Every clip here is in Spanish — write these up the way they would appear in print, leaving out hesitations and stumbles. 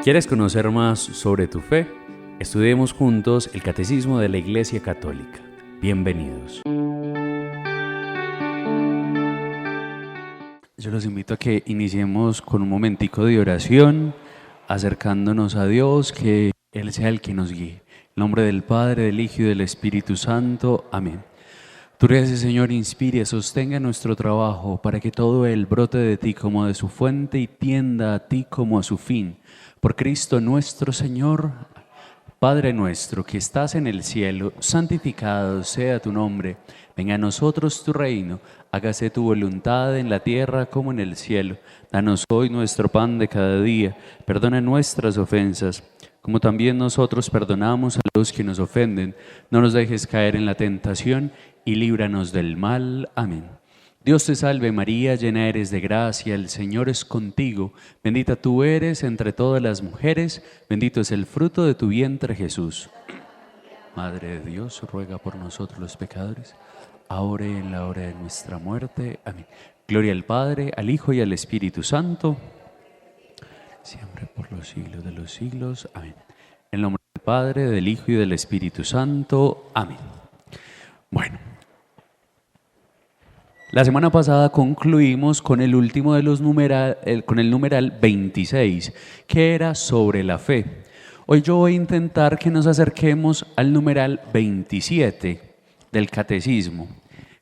¿Quieres conocer más sobre tu fe? Estudiemos juntos el Catecismo de la Iglesia Católica. Bienvenidos. Yo los invito a que iniciemos con un momentico de oración, acercándonos a Dios, que Él sea el que nos guíe. En nombre del Padre, del Hijo y del Espíritu Santo. Amén. Tu gracia, Señor, inspire, sostenga nuestro trabajo para que todo Él brote de Ti como de su fuente y tienda a Ti como a su fin. Por Cristo nuestro Señor. Padre nuestro que estás en el cielo, santificado sea tu nombre. Venga a nosotros tu reino, hágase tu voluntad en la tierra como en el cielo. Danos hoy nuestro pan de cada día, perdona nuestras ofensas, como también nosotros perdonamos a los que nos ofenden. No nos dejes caer en la tentación y líbranos del mal. Amén. Dios te salve María, llena eres de gracia, el Señor es contigo. Bendita tú eres entre todas las mujeres, bendito es el fruto de tu vientre Jesús. Madre de Dios, ruega por nosotros los pecadores, ahora y en la hora de nuestra muerte. Amén. Gloria al Padre, al Hijo y al Espíritu Santo, siempre por los siglos de los siglos. Amén. En nombre del Padre, del Hijo y del Espíritu Santo. Amén. Bueno. La semana pasada concluimos con el último de los con el numeral 26, que era sobre la fe. Hoy yo voy a intentar que nos acerquemos al numeral 27 del Catecismo.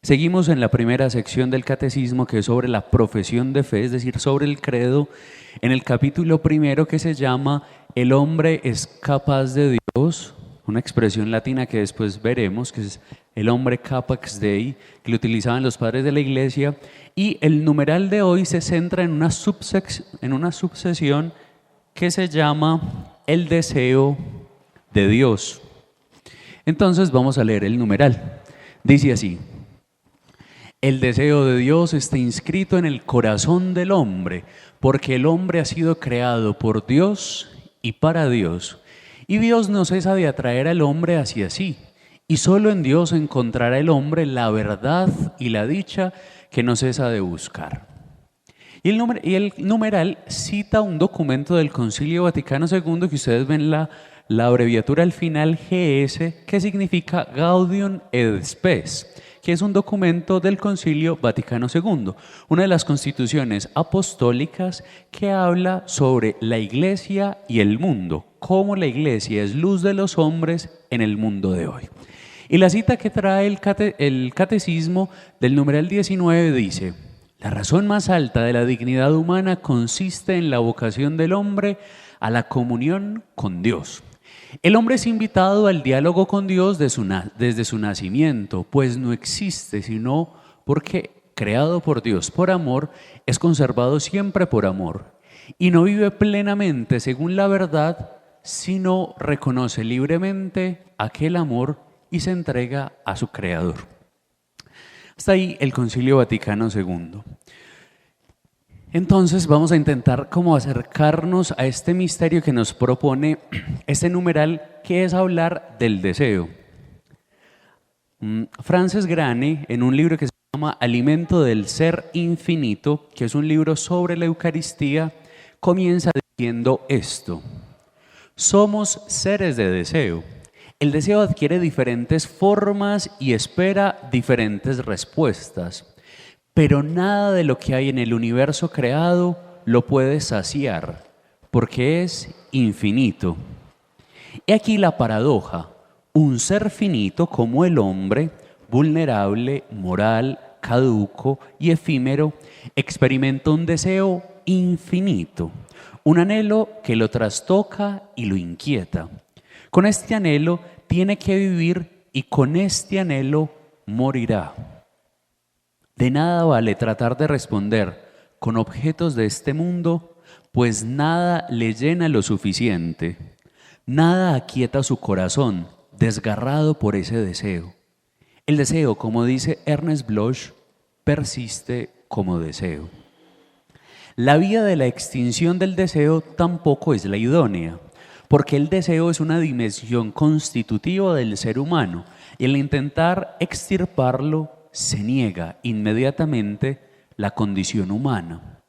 Seguimos en la primera sección del Catecismo, que es sobre la profesión de fe, es decir, sobre el credo, en el capítulo primero que se llama El hombre es capaz de Dios, una expresión latina que después veremos, que es el hombre capax Dei, que lo utilizaban los padres de la Iglesia, y el numeral de hoy se centra en una subsesión que se llama el deseo de Dios. Entonces vamos a leer el numeral. Dice así: el deseo de Dios está inscrito en el corazón del hombre, porque el hombre ha sido creado por Dios y para Dios, y Dios no cesa de atraer al hombre hacia sí. Y solo en Dios encontrará el hombre la verdad y la dicha que no cesa de buscar. Y el numeral cita un documento del Concilio Vaticano II, que ustedes ven la abreviatura al final, GS, que significa Gaudium et Spes, que es un documento del Concilio Vaticano II, una de las constituciones apostólicas que habla sobre la Iglesia y el mundo, cómo la Iglesia es luz de los hombres en el mundo de hoy. Y la cita que trae el catecismo del numeral 19 dice: la razón más alta de la dignidad humana consiste en la vocación del hombre a la comunión con Dios. El hombre es invitado al diálogo con Dios desde su nacimiento, pues no existe sino porque, creado por Dios por amor, es conservado siempre por amor, y no vive plenamente según la verdad, sino reconoce libremente aquel amor y se entrega a su Creador. Hasta ahí el Concilio Vaticano II. Entonces vamos a intentar como acercarnos a este misterio que nos propone este numeral, que es hablar del deseo. Frances Grane, en un libro que se llama Alimento del Ser Infinito, que es un libro sobre la Eucaristía, comienza diciendo esto: somos seres de deseo. El deseo adquiere diferentes formas y espera diferentes respuestas, pero nada de lo que hay en el universo creado lo puede saciar, porque es infinito. He aquí la paradoja: un ser finito como el hombre, vulnerable, moral, caduco y efímero, experimenta un deseo infinito, un anhelo que lo trastoca y lo inquieta. Con este anhelo tiene que vivir y con este anhelo morirá. De nada vale tratar de responder con objetos de este mundo, pues nada le llena lo suficiente. Nada aquieta su corazón, desgarrado por ese deseo. El deseo, como dice Ernest Bloch, persiste como deseo. La vía de la extinción del deseo tampoco es la idónea, porque el deseo es una dimensión constitutiva del ser humano y al intentar extirparlo se niega inmediatamente la condición humana.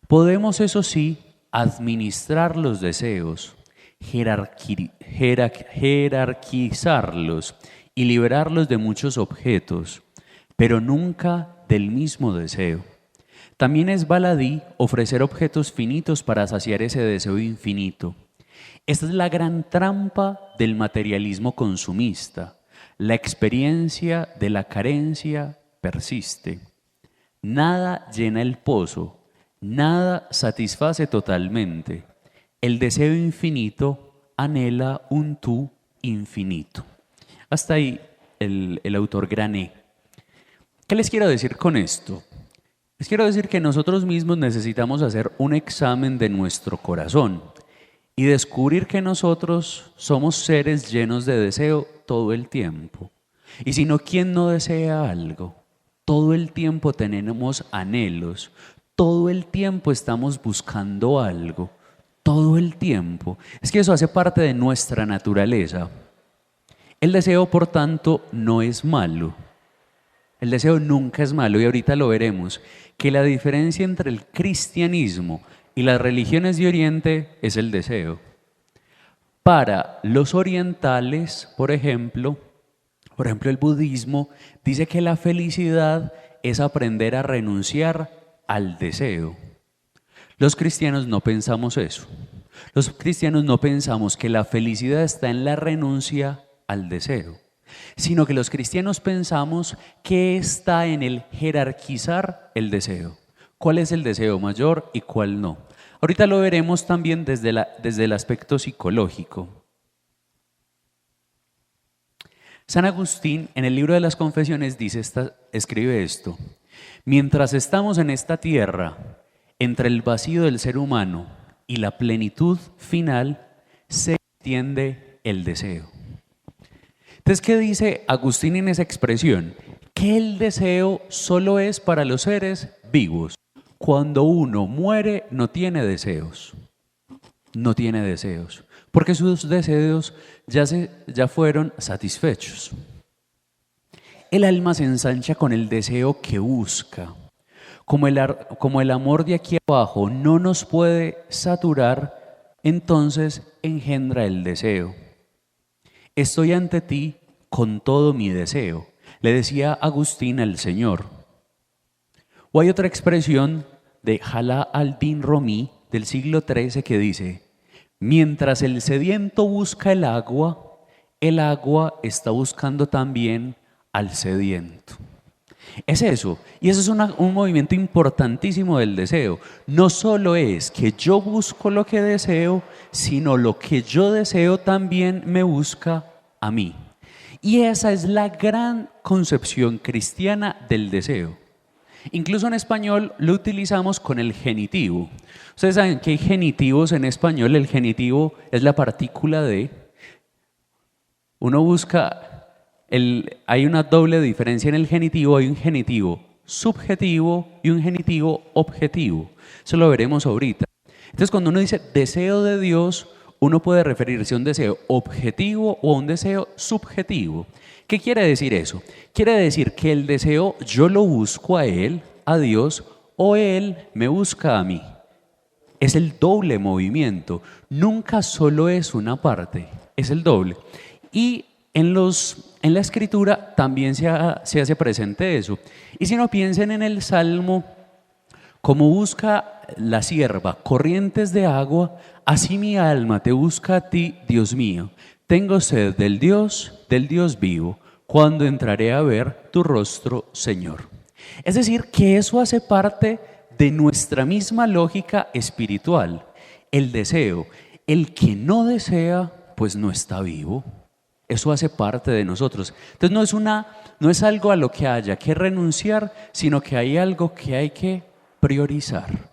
Podemos, eso sí, administrar los deseos, jerarquizarlos y liberarlos de muchos objetos, pero nunca del mismo deseo. También es baladí ofrecer objetos finitos para saciar ese deseo infinito. Esta es la gran trampa del materialismo consumista. La experiencia de la carencia persiste. Nada llena el pozo, nada satisface totalmente. El deseo infinito anhela un tú infinito. Hasta ahí el autor Grané. ¿Qué les quiero decir con esto? Les quiero decir que nosotros mismos necesitamos hacer un examen de nuestro corazón y descubrir que nosotros somos seres llenos de deseo todo el tiempo. Y si no, ¿quién no desea algo? Todo el tiempo tenemos anhelos, todo el tiempo estamos buscando algo, todo el tiempo. Es que eso hace parte de nuestra naturaleza. El deseo, por tanto, no es malo. El deseo nunca es malo y ahorita lo veremos, que la diferencia entre el cristianismo y las religiones de Oriente es el deseo. Para los orientales, por ejemplo, el budismo dice que la felicidad es aprender a renunciar al deseo. Los cristianos no pensamos eso. Los cristianos no pensamos que la felicidad está en la renuncia al deseo, sino que los cristianos pensamos que está en el jerarquizar el deseo. ¿Cuál es el deseo mayor y cuál no? Ahorita lo veremos también desde el aspecto psicológico. San Agustín, en el libro de las Confesiones, escribe esto: mientras estamos en esta tierra, entre el vacío del ser humano y la plenitud final, se extiende el deseo. Entonces, ¿qué dice Agustín en esa expresión? Que el deseo solo es para los seres vivos. Cuando uno muere, no tiene deseos. No tiene deseos. Porque sus deseos ya fueron satisfechos. El alma se ensancha con el deseo que busca. Como el amor de aquí abajo no nos puede saturar, entonces engendra el deseo. Estoy ante ti con todo mi deseo, le decía Agustín al Señor. O hay otra expresión de Jalá al-Din Rumi del siglo XIII que dice: mientras el sediento busca el agua está buscando también al sediento. Es eso, y eso es un movimiento importantísimo del deseo. No solo es que yo busco lo que deseo, sino lo que yo deseo también me busca a mí. Y esa es la gran concepción cristiana del deseo. Incluso en español lo utilizamos con el genitivo. Ustedes saben que hay genitivos en español. El genitivo es la partícula de. Uno busca, hay una doble diferencia en el genitivo. Hay un genitivo subjetivo y un genitivo objetivo. Eso lo veremos ahorita. Entonces, cuando uno dice deseo de Dios, uno puede referirse a un deseo objetivo o a un deseo subjetivo. ¿Qué quiere decir eso? Quiere decir que el deseo yo lo busco a Él, a Dios, o Él me busca a mí. Es el doble movimiento. Nunca solo es una parte, es el doble. Y en la Escritura también se hace presente eso. Y si no, piensen en el Salmo, como busca la sierva corrientes de agua, así mi alma te busca a ti, Dios mío. Tengo sed del Dios vivo. ¿Cuándo entraré a ver tu rostro, Señor? Es decir, que eso hace parte de nuestra misma lógica espiritual. El deseo, el que no desea, pues no está vivo. Eso hace parte de nosotros. Entonces no es algo a lo que haya que renunciar, sino que hay algo que hay que priorizar.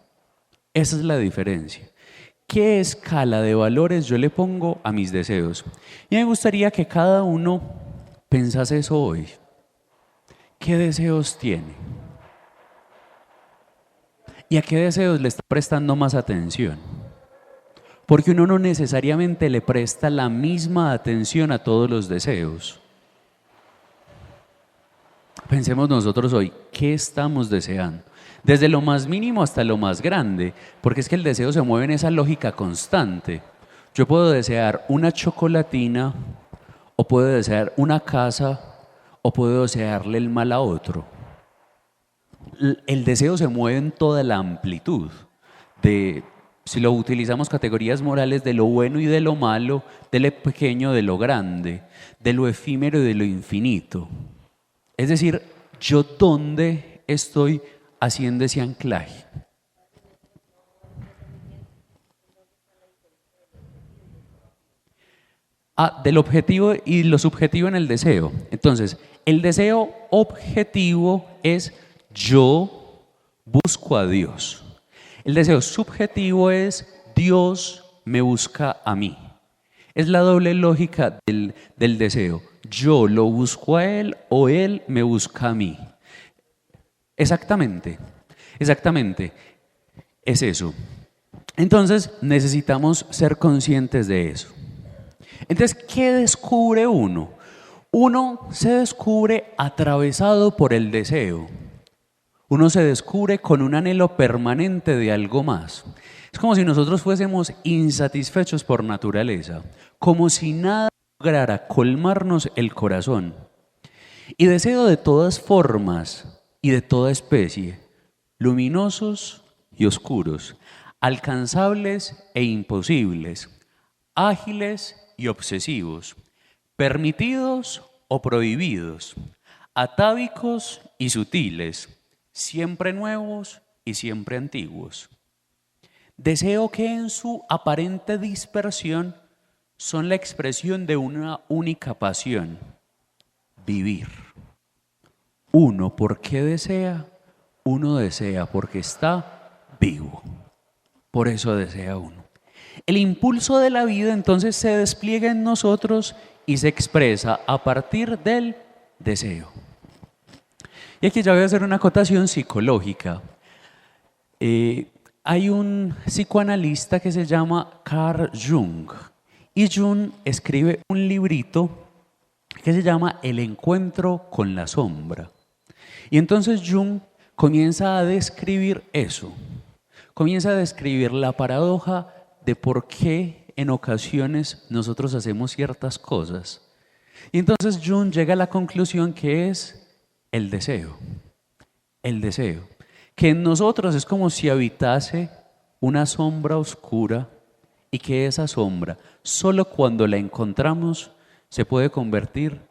Esa es la diferencia. ¿Qué escala de valores yo le pongo a mis deseos? Y me gustaría que cada uno pensase eso hoy. ¿Qué deseos tiene? ¿Y a qué deseos le está prestando más atención? Porque uno no necesariamente le presta la misma atención a todos los deseos. Pensemos nosotros hoy, ¿qué estamos deseando? desde lo más mínimo hasta lo más grande, porque es que el deseo se mueve en esa lógica constante. Yo puedo desear una chocolatina, o puedo desear una casa, o puedo desearle el mal a otro. El deseo se mueve en toda la amplitud de, si lo utilizamos categorías morales, de lo bueno y de lo malo, de lo pequeño, de lo grande, de lo efímero y de lo infinito. Es decir, yo dónde estoy haciendo ese anclaje. Del objetivo y lo subjetivo en el deseo. Entonces, el deseo objetivo es yo busco a Dios. El deseo subjetivo es Dios me busca a mí. Es la doble lógica del deseo. Yo lo busco a Él o Él me busca a mí. Exactamente, exactamente. Es eso. Entonces necesitamos ser conscientes de eso. Entonces, ¿qué descubre uno? Uno se descubre atravesado por el deseo. Uno se descubre con un anhelo permanente de algo más. Es como si nosotros fuésemos insatisfechos por naturaleza, como si nada lograra colmarnos el corazón. Y deseo de todas formas y de toda especie, luminosos y oscuros, alcanzables e imposibles, ágiles y obsesivos, permitidos o prohibidos, atávicos y sutiles, siempre nuevos y siempre antiguos. Deseo que en su aparente dispersión son la expresión de una única pasión, vivir. Uno, ¿por qué desea? Uno desea porque está vivo. Por eso desea uno. El impulso de la vida entonces se despliega en nosotros y se expresa a partir del deseo. Y aquí ya voy a hacer una acotación psicológica. Hay un psicoanalista que se llama Carl Jung y Jung escribe un librito que se llama El encuentro con la sombra. Y entonces Jung comienza a describir eso, comienza a describir la paradoja de por qué en ocasiones nosotros hacemos ciertas cosas. Y entonces Jung llega a la conclusión que es el deseo, que en nosotros es como si habitase una sombra oscura y que esa sombra, solo cuando la encontramos, se puede convertir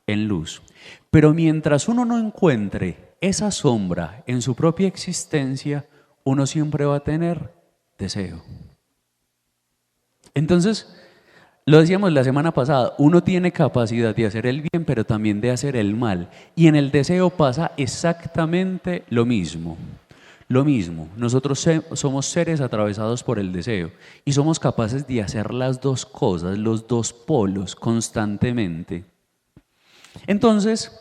en luz. Pero mientras uno no encuentre esa sombra en su propia existencia, uno siempre va a tener deseo. Entonces, lo decíamos la semana pasada, uno tiene capacidad de hacer el bien, pero también de hacer el mal. Y en el deseo pasa exactamente lo mismo. Lo mismo, nosotros somos seres atravesados por el deseo y somos capaces de hacer las dos cosas, los dos polos constantemente. Entonces,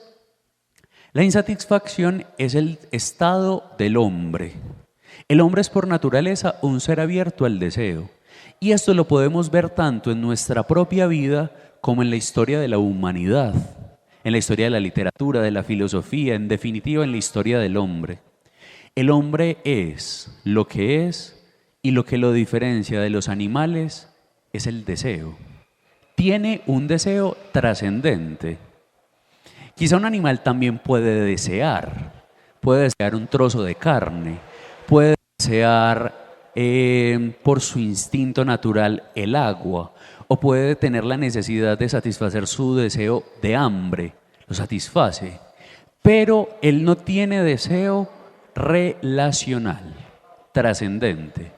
la insatisfacción es el estado del hombre. El hombre es por naturaleza un ser abierto al deseo. Y esto lo podemos ver tanto en nuestra propia vida como en la historia de la humanidad, en la historia de la literatura, de la filosofía, en definitiva en la historia del hombre. El hombre es y lo que lo diferencia de los animales es el deseo. Tiene un deseo trascendente. Quizá un animal también puede desear un trozo de carne, puede desear por su instinto natural el agua, o puede tener la necesidad de satisfacer su deseo de hambre, lo satisface, pero él no tiene deseo relacional, trascendente.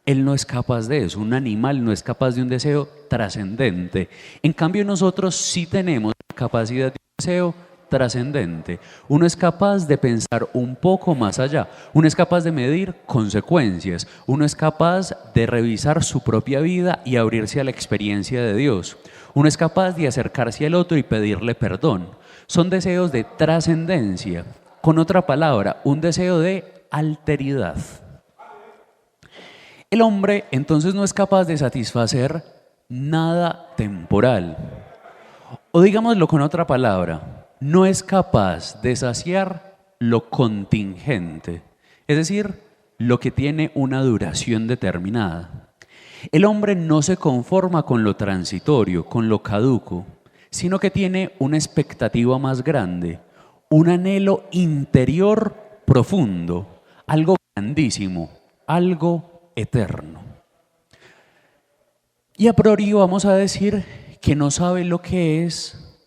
Él no es capaz de eso, un animal no es capaz de un deseo trascendente. En cambio nosotros sí tenemos la capacidad de un deseo trascendente. Uno es capaz de pensar un poco más allá, uno es capaz de medir consecuencias, uno es capaz de revisar su propia vida y abrirse a la experiencia de Dios. Uno es capaz de acercarse al otro y pedirle perdón. Son deseos de trascendencia. Con otra palabra, un deseo de alteridad. El hombre entonces no es capaz de satisfacer nada temporal. O digámoslo con otra palabra, no es capaz de saciar lo contingente. es decir, lo que tiene una duración determinada. El hombre no se conforma con lo transitorio, con lo caduco, sino que tiene una expectativa más grande, un anhelo interior profundo, algo grandísimo, algo eterno. Y a priori vamos a decir que no sabe lo que es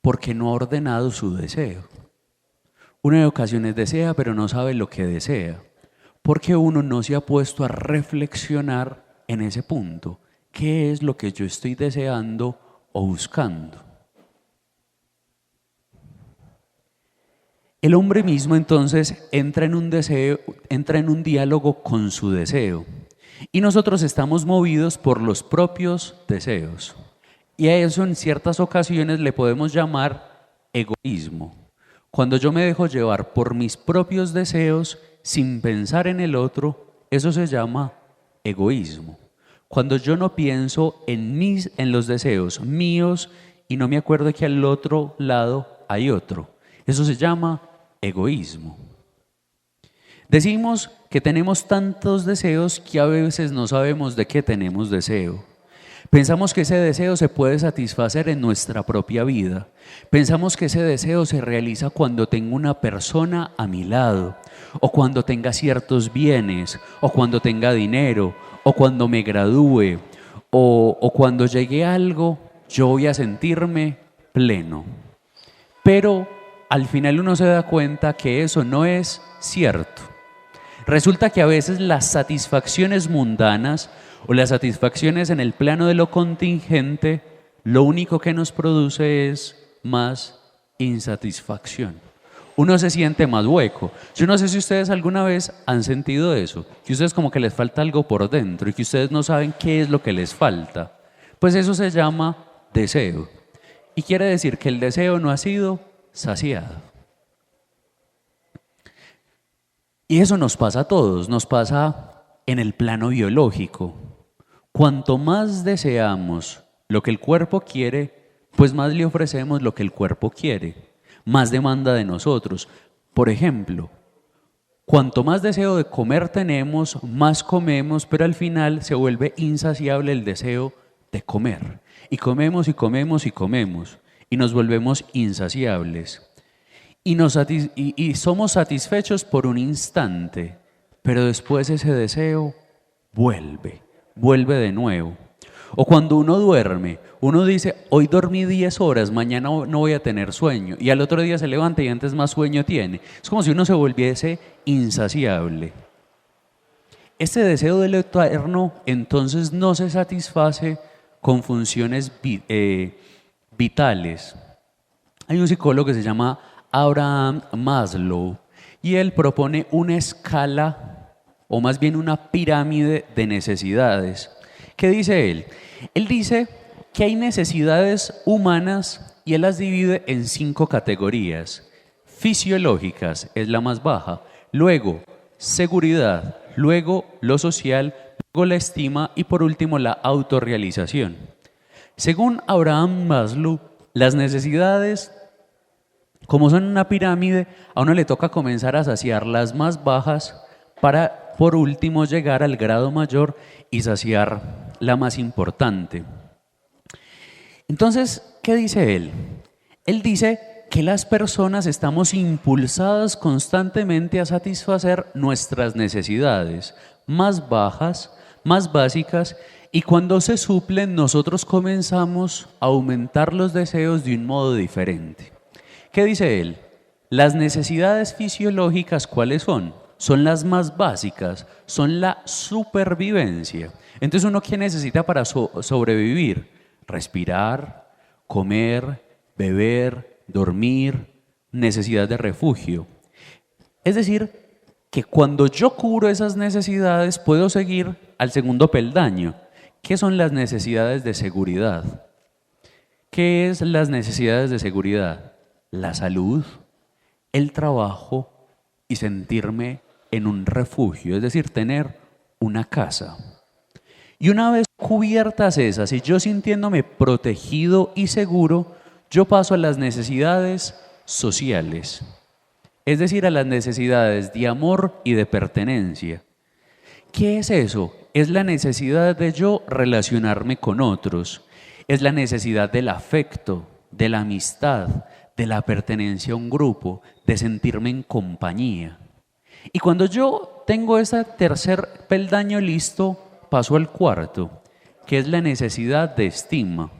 porque no ha ordenado su deseo. Uno en ocasiones desea, pero no sabe lo que desea, porque uno no se ha puesto a reflexionar en ese punto. ¿Qué es lo que yo estoy deseando o buscando? El hombre mismo entonces entra en un diálogo con su deseo. Y nosotros estamos movidos por los propios deseos. Y a eso en ciertas ocasiones le podemos llamar egoísmo. Cuando yo me dejo llevar por mis propios deseos sin pensar en el otro, eso se llama egoísmo. Cuando yo no pienso en los deseos míos y no me acuerdo que al otro lado hay otro, eso se llama egoísmo. Decimos que tenemos tantos deseos que a veces no sabemos de qué tenemos deseo. Pensamos que ese deseo se puede satisfacer en nuestra propia vida. Pensamos que ese deseo se realiza cuando tengo una persona a mi lado, o cuando tenga ciertos bienes, o cuando tenga dinero, o cuando me gradúe, o cuando llegue a algo, yo voy a sentirme pleno. Pero al final uno se da cuenta que eso no es cierto. Resulta que a veces las satisfacciones mundanas o las satisfacciones en el plano de lo contingente, lo único que nos produce es más insatisfacción. Uno se siente más hueco. Yo no sé si ustedes alguna vez han sentido eso, que ustedes como que les falta algo por dentro y que ustedes no saben qué es lo que les falta. Pues eso se llama deseo. Y quiere decir que el deseo no ha sido saciado. Y eso nos pasa a todos, nos pasa en el plano biológico. Cuanto más deseamos lo que el cuerpo quiere, pues más le ofrecemos lo que el cuerpo quiere, más demanda de nosotros. Por ejemplo, cuanto más deseo de comer tenemos, más comemos, pero al final se vuelve insaciable el deseo de comer. Y comemos y comemos y comemos, y nos volvemos insaciables. Y somos satisfechos por un instante, pero después ese deseo vuelve de nuevo. O cuando uno duerme, uno dice, hoy dormí 10 horas, mañana no voy a tener sueño. Y al otro día se levanta y antes más sueño tiene. Es como si uno se volviese insaciable. Este deseo de lo eterno entonces no se satisface con funciones vitales. Hay un psicólogo que se llama Abraham Maslow y él propone una escala o más bien una pirámide de necesidades. ¿Qué dice él? Él dice que hay necesidades humanas y él las divide en 5 categorías. Fisiológicas es la más baja, luego seguridad, luego lo social, luego la estima y por último la autorrealización. Según Abraham Maslow, las necesidades, como son una pirámide, a uno le toca comenzar a saciar las más bajas para por último llegar al grado mayor y saciar la más importante. Entonces, ¿qué dice él? Él dice que las personas estamos impulsadas constantemente a satisfacer nuestras necesidades más bajas, más básicas, y cuando se suplen nosotros comenzamos a aumentar los deseos de un modo diferente. ¿Qué dice él? Las necesidades fisiológicas, ¿cuáles son? Son las más básicas, son la supervivencia. Entonces, ¿uno qué necesita para sobrevivir? Respirar, comer, beber, dormir, necesidad de refugio. Es decir, que cuando yo cubro esas necesidades puedo seguir al segundo peldaño. ¿Qué son las necesidades de seguridad? ¿Qué es las necesidades de seguridad? La salud, el trabajo y sentirme en un refugio, es decir, tener una casa. Y una vez cubiertas esas y yo sintiéndome protegido y seguro, yo paso a las necesidades sociales. es decir, a las necesidades de amor y de pertenencia. ¿Qué es eso? Es la necesidad de yo relacionarme con otros, es la necesidad del afecto, de la amistad, de la pertenencia a un grupo, de sentirme en compañía. Y cuando yo tengo ese tercer peldaño listo, paso al cuarto, que es la necesidad de estima.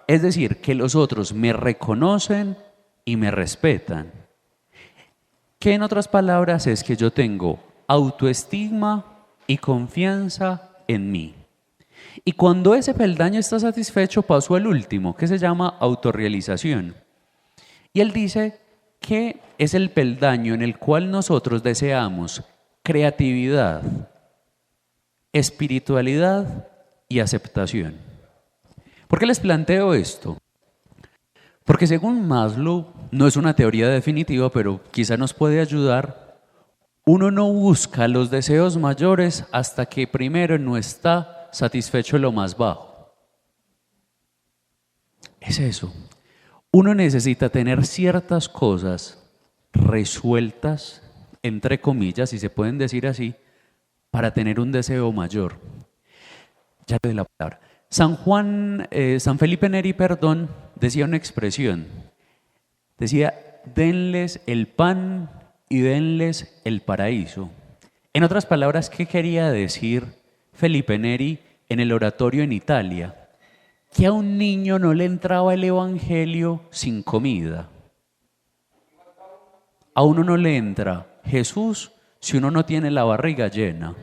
Es decir, que los otros me reconocen y me respetan. Que en otras palabras es que yo tengo autoestima y confianza en mí. Y cuando ese peldaño está satisfecho, paso al último, que se llama autorrealización. Y él dice que es el peldaño en el cual nosotros deseamos creatividad, espiritualidad y aceptación. ¿Por qué les planteo esto? Porque según Maslow, no es una teoría definitiva, pero quizá nos puede ayudar. Uno no busca los deseos mayores hasta que primero no está satisfecho lo más bajo. Es eso. Uno necesita tener ciertas cosas resueltas, entre comillas, si se pueden decir así, para tener un deseo mayor. Ya le doy la palabra. San Felipe Neri, perdón, decía una expresión. Decía, denles el pan y denles el paraíso. En otras palabras, ¿qué quería decir Felipe Neri en el oratorio en Italia? Que a un niño no le entraba el evangelio sin comida. A uno no le entra Jesús si uno no tiene la barriga llena.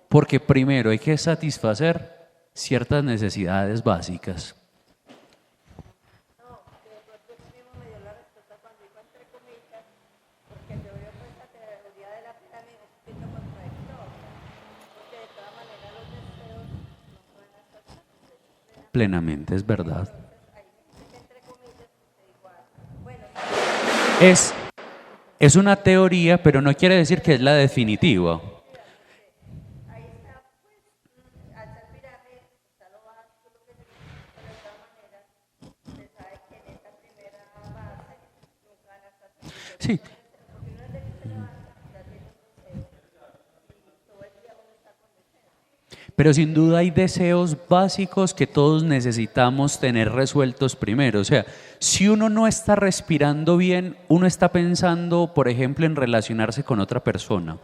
Porque primero hay que satisfacer ciertas necesidades básicas. Plenamente, es verdad. Es, es una teoría, pero no quiere decir que es la definitiva. Sí, pero sin duda hay deseos básicos que todos necesitamos tener resueltos primero. O sea, si uno no está respirando bien, uno está pensando, por ejemplo, en relacionarse con otra persona.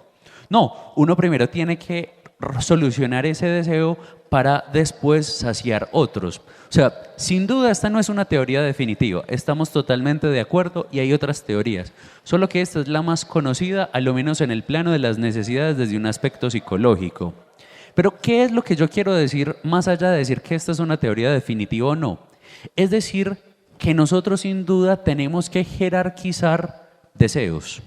No, uno primero tiene que solucionar ese deseo para después saciar otros. O sea, sin duda esta no es una teoría definitiva, estamos totalmente de acuerdo y hay otras teorías, solo que esta es la más conocida, a lo menos en el plano de las necesidades desde un aspecto psicológico. Pero ¿qué es lo que yo quiero decir más allá de decir que esta es una teoría definitiva o no? Es decir, que nosotros sin duda tenemos que jerarquizar deseos.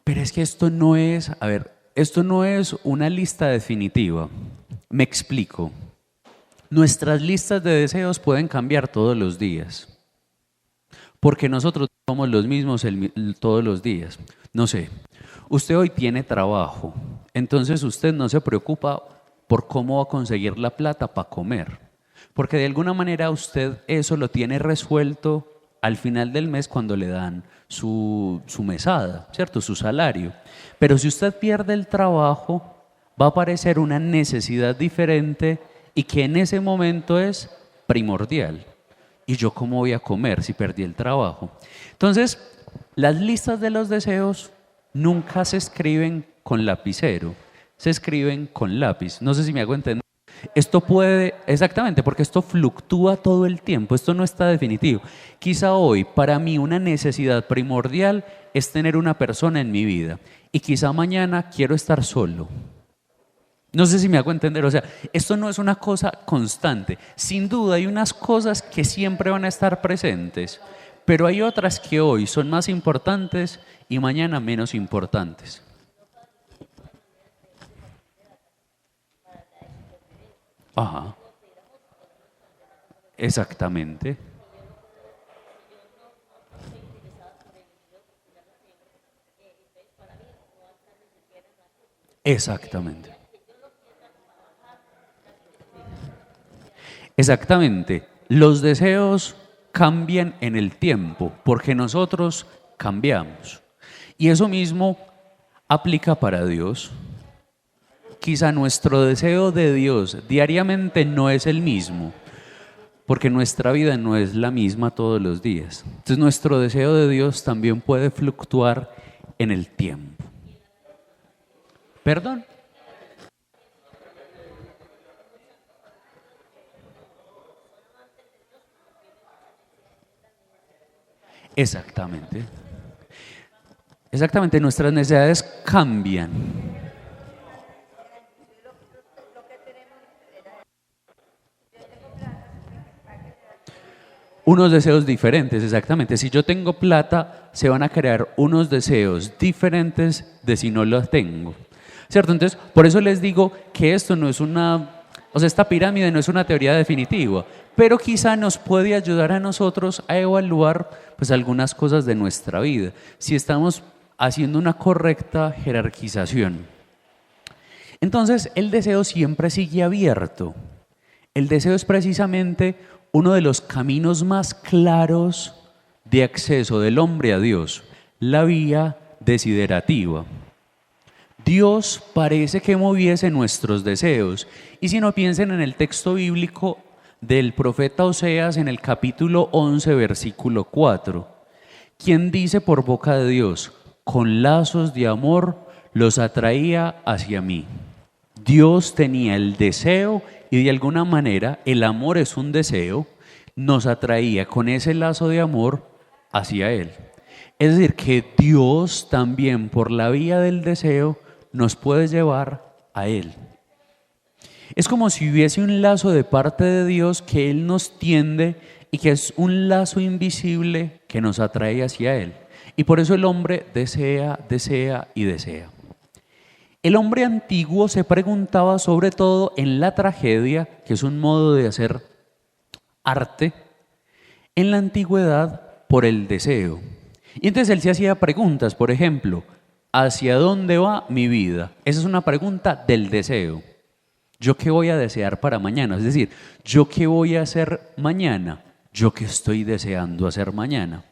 Pero es que esto no es, a ver, esto no es una lista definitiva. Me explico. Nuestras listas de deseos pueden cambiar todos los días, porque nosotros somos los mismos todos los días. No sé, usted hoy tiene trabajo, entonces usted no se preocupa por cómo va a conseguir la plata para comer, porque de alguna manera usted eso lo tiene resuelto al final del mes cuando le dan su mesada, ¿cierto? Su salario. Pero si usted pierde el trabajo, va a aparecer una necesidad diferente y que en ese momento es primordial. ¿Y yo cómo voy a comer si perdí el trabajo? Entonces, las listas de los deseos nunca se escriben con lapicero, se escriben con lápiz. No sé si me hago entender. Esto puede, exactamente, porque esto fluctúa todo el tiempo, esto no está definitivo. Quizá hoy, para mí, una necesidad primordial es tener una persona en mi vida. Y quizá mañana quiero estar solo. No sé si me hago entender, o sea, esto no es una cosa constante. Sin duda hay unas cosas que siempre van a estar presentes, pero hay otras que hoy son más importantes y mañana menos importantes. Ajá, exactamente, exactamente. Exactamente. Los deseos cambian en el tiempo porque nosotros cambiamos. Y eso mismo aplica para Dios. Quizá nuestro deseo de Dios diariamente no es el mismo, porque nuestra vida no es la misma todos los días. Entonces nuestro deseo de Dios también puede fluctuar en el tiempo. ¿Perdón? Exactamente. Exactamente, nuestras necesidades cambian. Unos deseos diferentes, exactamente. Si yo tengo plata, se van a crear unos deseos diferentes de si no los tengo. ¿Cierto? Entonces, por eso les digo que esto no es esta pirámide no es una teoría definitiva, pero quizá nos puede ayudar a nosotros a evaluar pues algunas cosas de nuestra vida, si estamos haciendo una correcta jerarquización. Entonces, el deseo siempre sigue abierto. El deseo es precisamente uno de los caminos más claros de acceso del hombre a Dios, la vía desiderativa. Dios parece que moviese nuestros deseos. Y si no, piensen en el texto bíblico del profeta Oseas en el capítulo 11, versículo 4, quien dice por boca de Dios: con lazos de amor los atraía hacia mí. Dios tenía el deseo y de alguna manera el amor es un deseo, nos atraía con ese lazo de amor hacia Él. Es decir, que Dios también por la vía del deseo nos puede llevar a Él. Es como si hubiese un lazo de parte de Dios que Él nos tiende y que es un lazo invisible que nos atrae hacia Él. Y por eso el hombre desea, desea y desea. El hombre antiguo se preguntaba sobre todo en la tragedia, que es un modo de hacer arte, en la antigüedad por el deseo. Y entonces él se hacía preguntas, por ejemplo, ¿hacia dónde va mi vida? Esa es una pregunta del deseo. ¿Yo qué voy a desear para mañana? Es decir, ¿yo qué voy a hacer mañana? ¿Yo qué estoy deseando hacer mañana?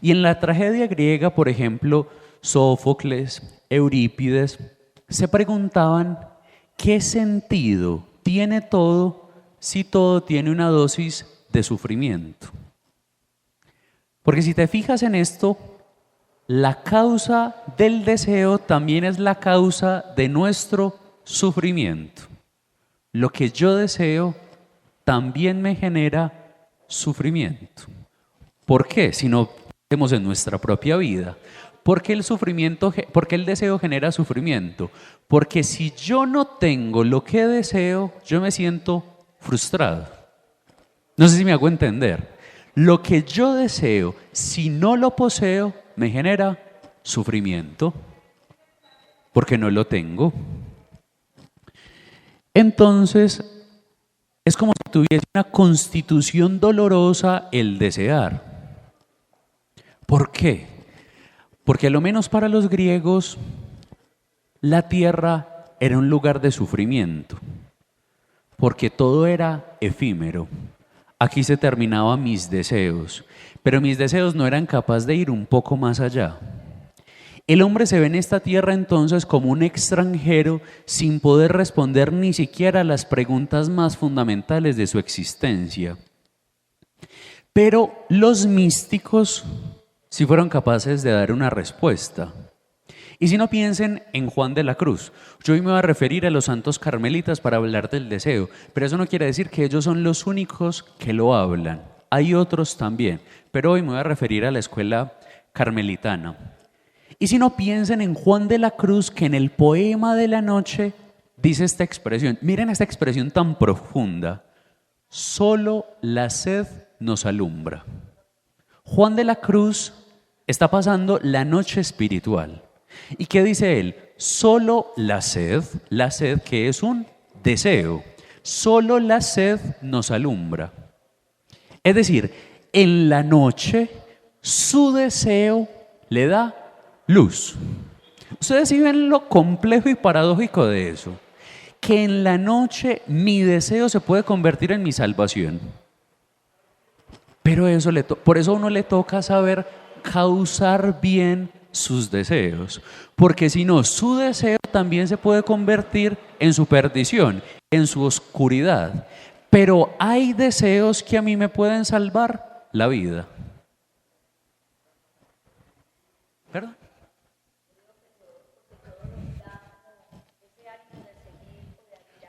Y en la tragedia griega, por ejemplo, Sófocles, Eurípides, se preguntaban ¿qué sentido tiene todo si todo tiene una dosis de sufrimiento? Porque si te fijas en esto, la causa del deseo también es la causa de nuestro sufrimiento. Lo que yo deseo también me genera sufrimiento. ¿Por qué? Si no vemos en nuestra propia vida. ¿Por qué el deseo genera sufrimiento? Porque si yo no tengo lo que deseo, yo me siento frustrado. No sé si me hago entender. Lo que yo deseo, si no lo poseo, me genera sufrimiento, porque no lo tengo. Entonces, es como si tuviese una constitución dolorosa el desear. ¿Por qué? Porque a lo menos para los griegos, la tierra era un lugar de sufrimiento, porque todo era efímero. Aquí se terminaban mis deseos, pero mis deseos no eran capaces de ir un poco más allá. El hombre se ve en esta tierra entonces como un extranjero sin poder responder ni siquiera a las preguntas más fundamentales de su existencia. Pero los místicos sí fueron capaces de dar una respuesta. Y si no, piensen en Juan de la Cruz. Yo hoy me voy a referir a los santos carmelitas para hablar del deseo, pero eso no quiere decir que ellos son los únicos que lo hablan. Hay otros también, pero hoy me voy a referir a la escuela carmelitana. Y si no, piensen en Juan de la Cruz, que en el poema de la noche dice esta expresión. Miren esta expresión tan profunda. Solo la sed nos alumbra. Juan de la Cruz está pasando la noche espiritual. ¿Y qué dice él? Solo la sed que es un deseo, solo la sed nos alumbra. Es decir, en la noche su deseo le da luz. Ustedes sí ven lo complejo y paradójico de eso. que en la noche mi deseo se puede convertir en mi salvación. Pero por eso a uno le toca saber causar bien sus deseos, porque si no, su deseo también se puede convertir en su perdición, en su oscuridad. Pero hay deseos que a mí me pueden salvar la vida. ¿Verdad?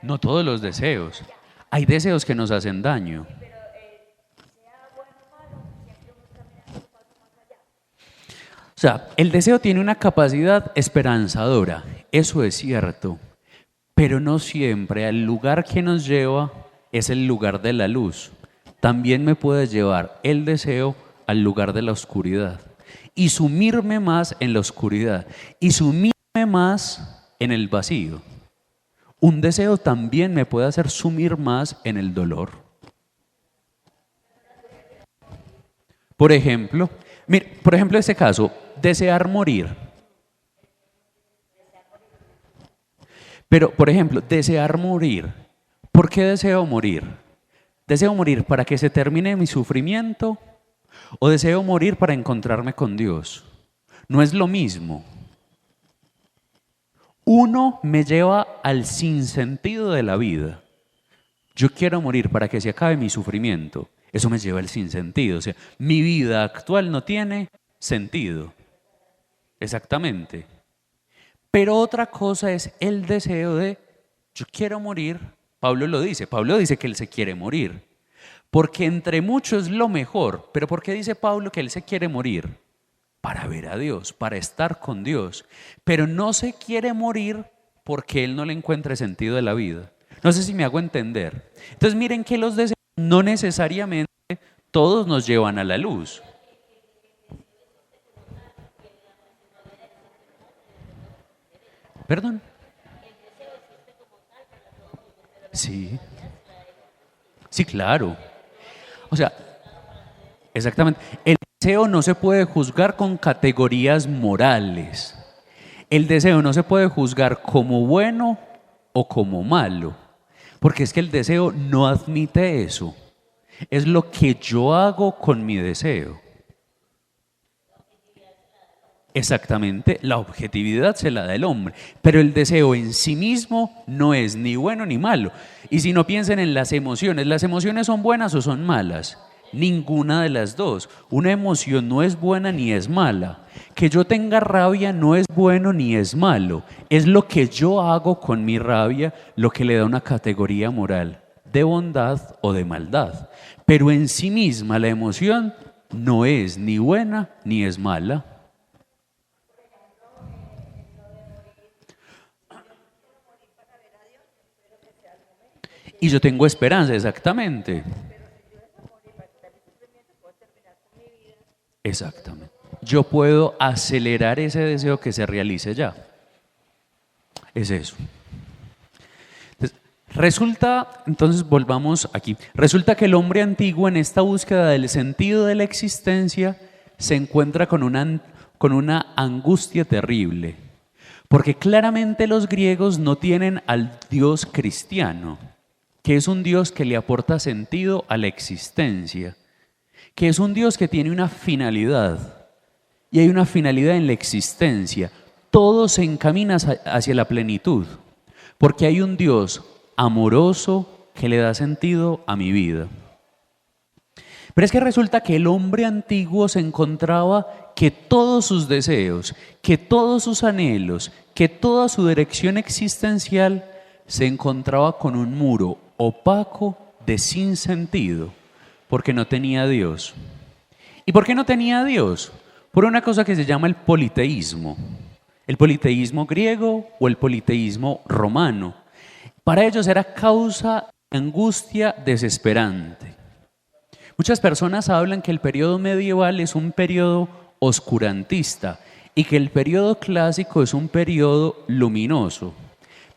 No todos los deseos. Hay deseos que nos hacen daño. O sea, el deseo tiene una capacidad esperanzadora, eso es cierto, pero no siempre el lugar que nos lleva es el lugar de la luz. También me puede llevar el deseo al lugar de la oscuridad y sumirme más en la oscuridad y sumirme más en el vacío. Un deseo también me puede hacer sumir más en el dolor. Por ejemplo, este caso, desear morir. Pero, por ejemplo, desear morir. ¿Por qué deseo morir? ¿Deseo morir para que se termine mi sufrimiento o deseo morir para encontrarme con Dios? No es lo mismo. Uno me lleva al sinsentido de la vida. Yo quiero morir para que se acabe mi sufrimiento. Eso me lleva al sinsentido. O sea, mi vida actual no tiene sentido. Exactamente. Pero otra cosa es el deseo de, yo quiero morir. Pablo dice que él se quiere morir. Porque entre muchos es lo mejor. Pero ¿por qué dice Pablo que él se quiere morir? Para ver a Dios, para estar con Dios. Pero no se quiere morir porque él no le encuentre sentido de la vida. No sé si me hago entender. Entonces miren que los deseos no necesariamente todos nos llevan a la luz. ¿Perdón? Sí. Sí, claro. O sea, exactamente. El deseo no se puede juzgar con categorías morales. El deseo no se puede juzgar como bueno o como malo. Porque es que el deseo no admite eso. Es lo que yo hago con mi deseo. Exactamente, la objetividad se la da el hombre, pero el deseo en sí mismo no es ni bueno ni malo. Y si no piensen en ¿las emociones son buenas o son malas? Ninguna de las dos. Una emoción no es buena ni es mala. Que yo tenga rabia no es bueno ni es malo. Es lo que yo hago con mi rabia lo que le da una categoría moral de bondad o de maldad. Pero en sí misma la emoción no es ni buena ni es mala. Y yo tengo esperanza, exactamente. Exactamente. Yo puedo acelerar ese deseo que se realice ya. Es eso. Entonces volvamos aquí. Resulta que el hombre antiguo en esta búsqueda del sentido de la existencia se encuentra con una angustia terrible. Porque claramente los griegos no tienen al Dios cristiano, que es un Dios que le aporta sentido a la existencia, que es un Dios que tiene una finalidad, y hay una finalidad en la existencia. Todo se encamina hacia la plenitud, porque hay un Dios amoroso que le da sentido a mi vida. Pero es que resulta que el hombre antiguo se encontraba que todos sus deseos, que todos sus anhelos, que toda su dirección existencial se encontraba con un muro opaco de sinsentido, porque no tenía a Dios. ¿Y por qué no tenía a Dios? Por una cosa que se llama el politeísmo griego o el politeísmo romano. Para ellos era causa de angustia desesperante. Muchas personas hablan que el periodo medieval es un periodo oscurantista y que el periodo clásico es un periodo luminoso.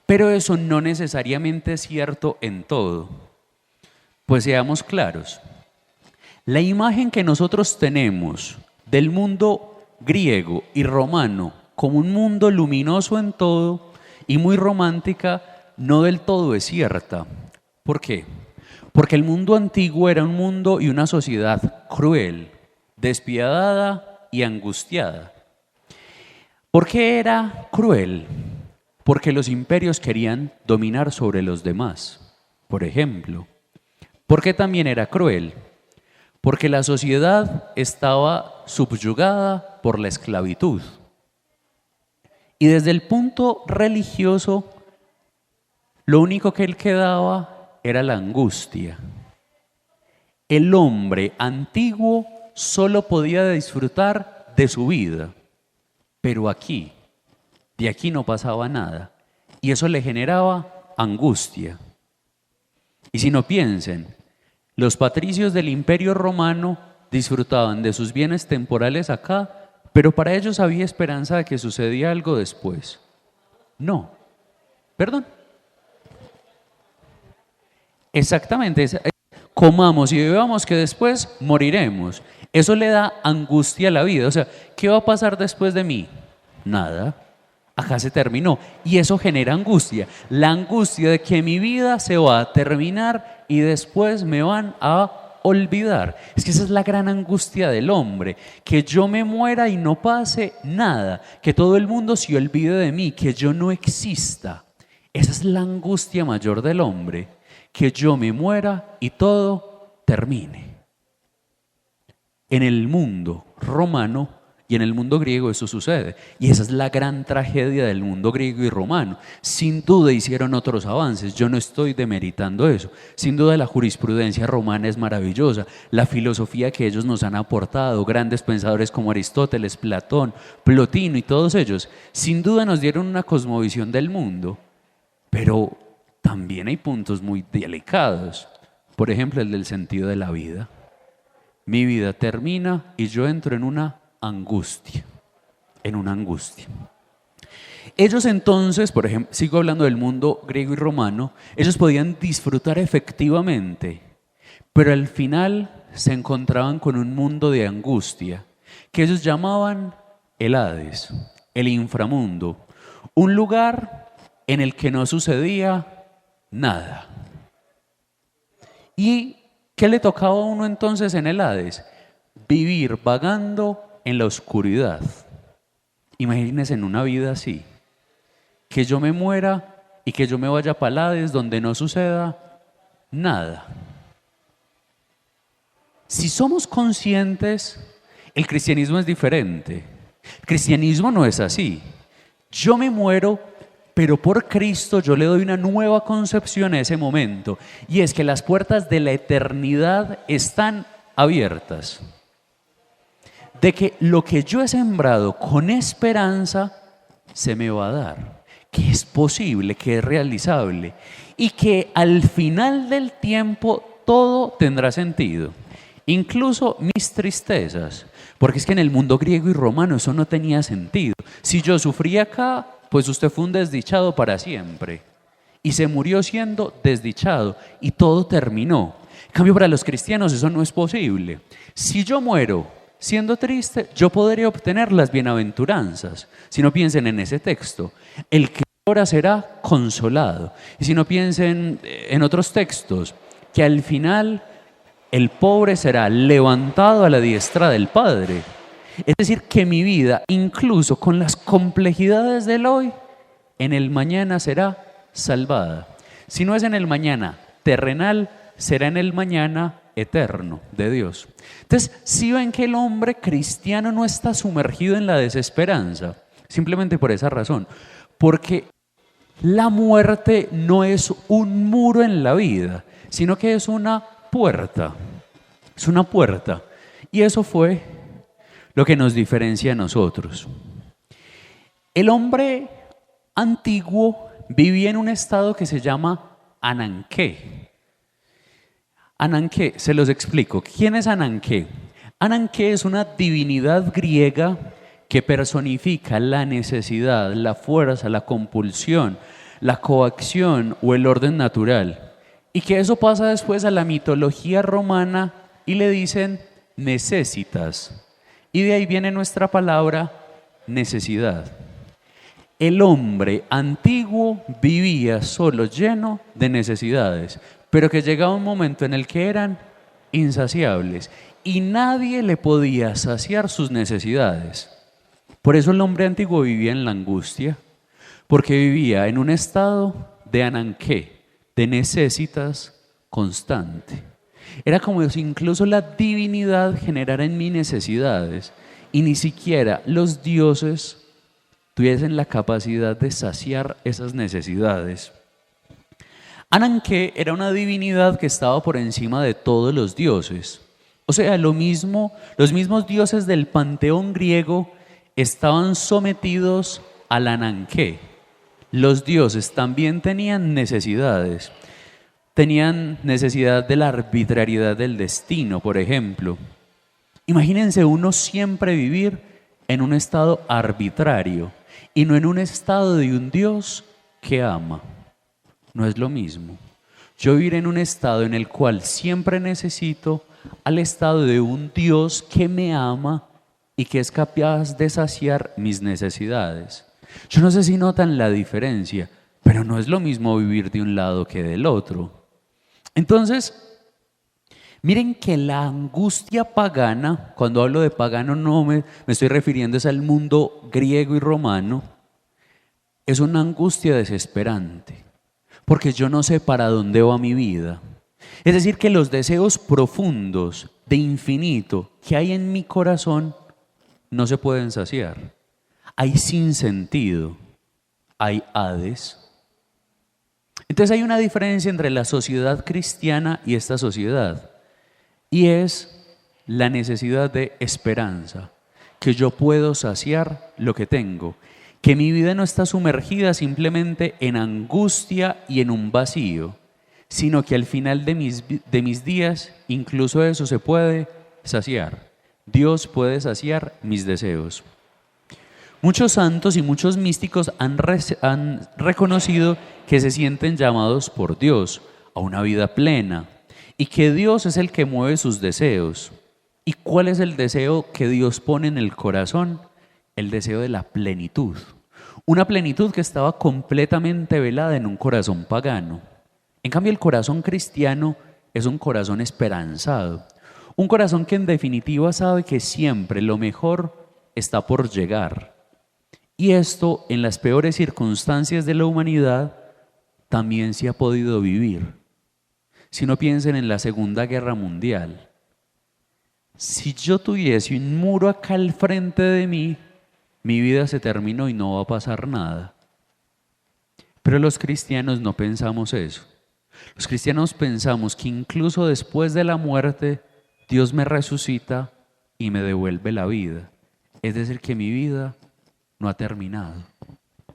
Pero eso no necesariamente es cierto en todo. Pues seamos claros. La imagen que nosotros tenemos del mundo griego y romano como un mundo luminoso en todo y muy romántica no del todo es cierta. ¿Por qué? Porque el mundo antiguo era un mundo y una sociedad cruel, despiadada y angustiada. ¿Por qué era cruel? Porque los imperios querían dominar sobre los demás, por ejemplo. ¿Por qué también era cruel? Porque la sociedad estaba subyugada por la esclavitud. Y desde el punto religioso, lo único que él quedaba era la angustia. El hombre antiguo solo podía disfrutar de su vida, pero de aquí no pasaba nada. Y eso le generaba angustia. Y si no piensen, los patricios del Imperio Romano disfrutaban de sus bienes temporales acá, pero para ellos había esperanza de que sucedía algo después. No, perdón. Exactamente, comamos y bebamos que después moriremos. Eso le da angustia a la vida. O sea, ¿qué va a pasar después de mí? Nada. Acá se terminó. Y eso genera angustia. La angustia de que mi vida se va a terminar y después me van a olvidar. Es que esa es la gran angustia del hombre. Que yo me muera y no pase nada. Que todo el mundo se olvide de mí. Que yo no exista. Esa es la angustia mayor del hombre. Que yo me muera y todo termine. En el mundo romano y en el mundo griego eso sucede. Y esa es la gran tragedia del mundo griego y romano. Sin duda hicieron otros avances, yo no estoy demeritando eso. Sin duda la jurisprudencia romana es maravillosa. La filosofía que ellos nos han aportado, grandes pensadores como Aristóteles, Platón, Plotino y todos ellos, sin duda nos dieron una cosmovisión del mundo. Pero también hay puntos muy delicados. Por ejemplo, el del sentido de la vida. Mi vida termina y yo entro en una angustia. Ellos entonces, por ejemplo, sigo hablando del mundo griego y romano, ellos podían disfrutar efectivamente, pero al final se encontraban con un mundo de angustia que ellos llamaban el Hades, el inframundo, un lugar en el que no sucedía nada. ¿Y qué le tocaba a uno entonces en el Hades? Vivir vagando en la oscuridad. Imagínense en una vida así, que yo me muera y que yo me vaya para el Hades donde no suceda nada. Si somos conscientes, el cristianismo es diferente. El cristianismo no es así. Yo me muero, pero por Cristo yo le doy una nueva concepción a ese momento. Y es que las puertas de la eternidad están abiertas. De que lo que yo he sembrado con esperanza se me va a dar. Que es posible, que es realizable. Y que al final del tiempo todo tendrá sentido. Incluso mis tristezas. Porque es que en el mundo griego y romano eso no tenía sentido. Si yo sufrí acá, pues usted fue un desdichado para siempre. Y se murió siendo desdichado. Y todo terminó. En cambio, para los cristianos eso no es posible. Si yo muero siendo triste, yo podré obtener las bienaventuranzas. Si no piensen en ese texto. El que llora será consolado. Y si no piensen en otros textos, que al final el pobre será levantado a la diestra del Padre. Es decir, que mi vida, incluso con las complejidades del hoy, en el mañana será salvada. Si no es en el mañana terrenal, será en el mañana eterno de Dios. Entonces, si ven que el hombre cristiano no está sumergido en la desesperanza, simplemente por esa razón, porque la muerte no es un muro en la vida, sino que es una puerta. Es una puerta. Y eso fue lo que nos diferencia a nosotros. El hombre antiguo vivía en un estado que se llama Ananké. Ananké, se los explico. ¿Quién es Ananké? Ananké es una divinidad griega que personifica la necesidad, la fuerza, la compulsión, la coacción o el orden natural. Y que eso pasa después a la mitología romana y le dicen necesitas. Y de ahí viene nuestra palabra necesidad. El hombre antiguo vivía solo lleno de necesidades, pero que llegaba un momento en el que eran insaciables y nadie le podía saciar sus necesidades. Por eso el hombre antiguo vivía en la angustia, porque vivía en un estado de ananqué, de necesitas constante. Era como si incluso la divinidad generara en mí necesidades y ni siquiera los dioses tuviesen la capacidad de saciar esas necesidades. Ananké era una divinidad que estaba por encima de todos los dioses. O sea, los mismos dioses del panteón griego estaban sometidos al Ananké. Los dioses también tenían necesidades. Tenían necesidad de la arbitrariedad del destino, por ejemplo. Imagínense uno siempre vivir en un estado arbitrario y no en un estado de un Dios que ama. No es lo mismo. Yo vivir en un estado en el cual siempre necesito al estado de un Dios que me ama y que es capaz de saciar mis necesidades. Yo no sé si notan la diferencia, pero no es lo mismo vivir de un lado que del otro. Entonces, miren que la angustia pagana, cuando hablo de pagano no me estoy refiriendo al mundo griego y romano, es una angustia desesperante, porque yo no sé para dónde va mi vida. Es decir, que los deseos profundos de infinito que hay en mi corazón no se pueden saciar. Hay sinsentido, hay Hades. Entonces hay una diferencia entre la sociedad cristiana y esta sociedad, y es la necesidad de esperanza, que yo puedo saciar lo que tengo, que mi vida no está sumergida simplemente en angustia y en un vacío, sino que al final de mis días incluso eso se puede saciar. Dios puede saciar mis deseos. Muchos santos y muchos místicos han reconocido que se sienten llamados por Dios a una vida plena y que Dios es el que mueve sus deseos. ¿Y cuál es el deseo que Dios pone en el corazón? El deseo de la plenitud. Una plenitud que estaba completamente velada en un corazón pagano. En cambio, el corazón cristiano es un corazón esperanzado. Un corazón que en definitiva sabe que siempre lo mejor está por llegar. Y esto, en las peores circunstancias de la humanidad, también se ha podido vivir. Si no piensen en la Segunda Guerra Mundial. Si yo tuviese un muro acá al frente de mí, mi vida se terminó y no va a pasar nada. Pero los cristianos no pensamos eso. Los cristianos pensamos que incluso después de la muerte, Dios me resucita y me devuelve la vida. Es decir, que mi vida no ha terminado.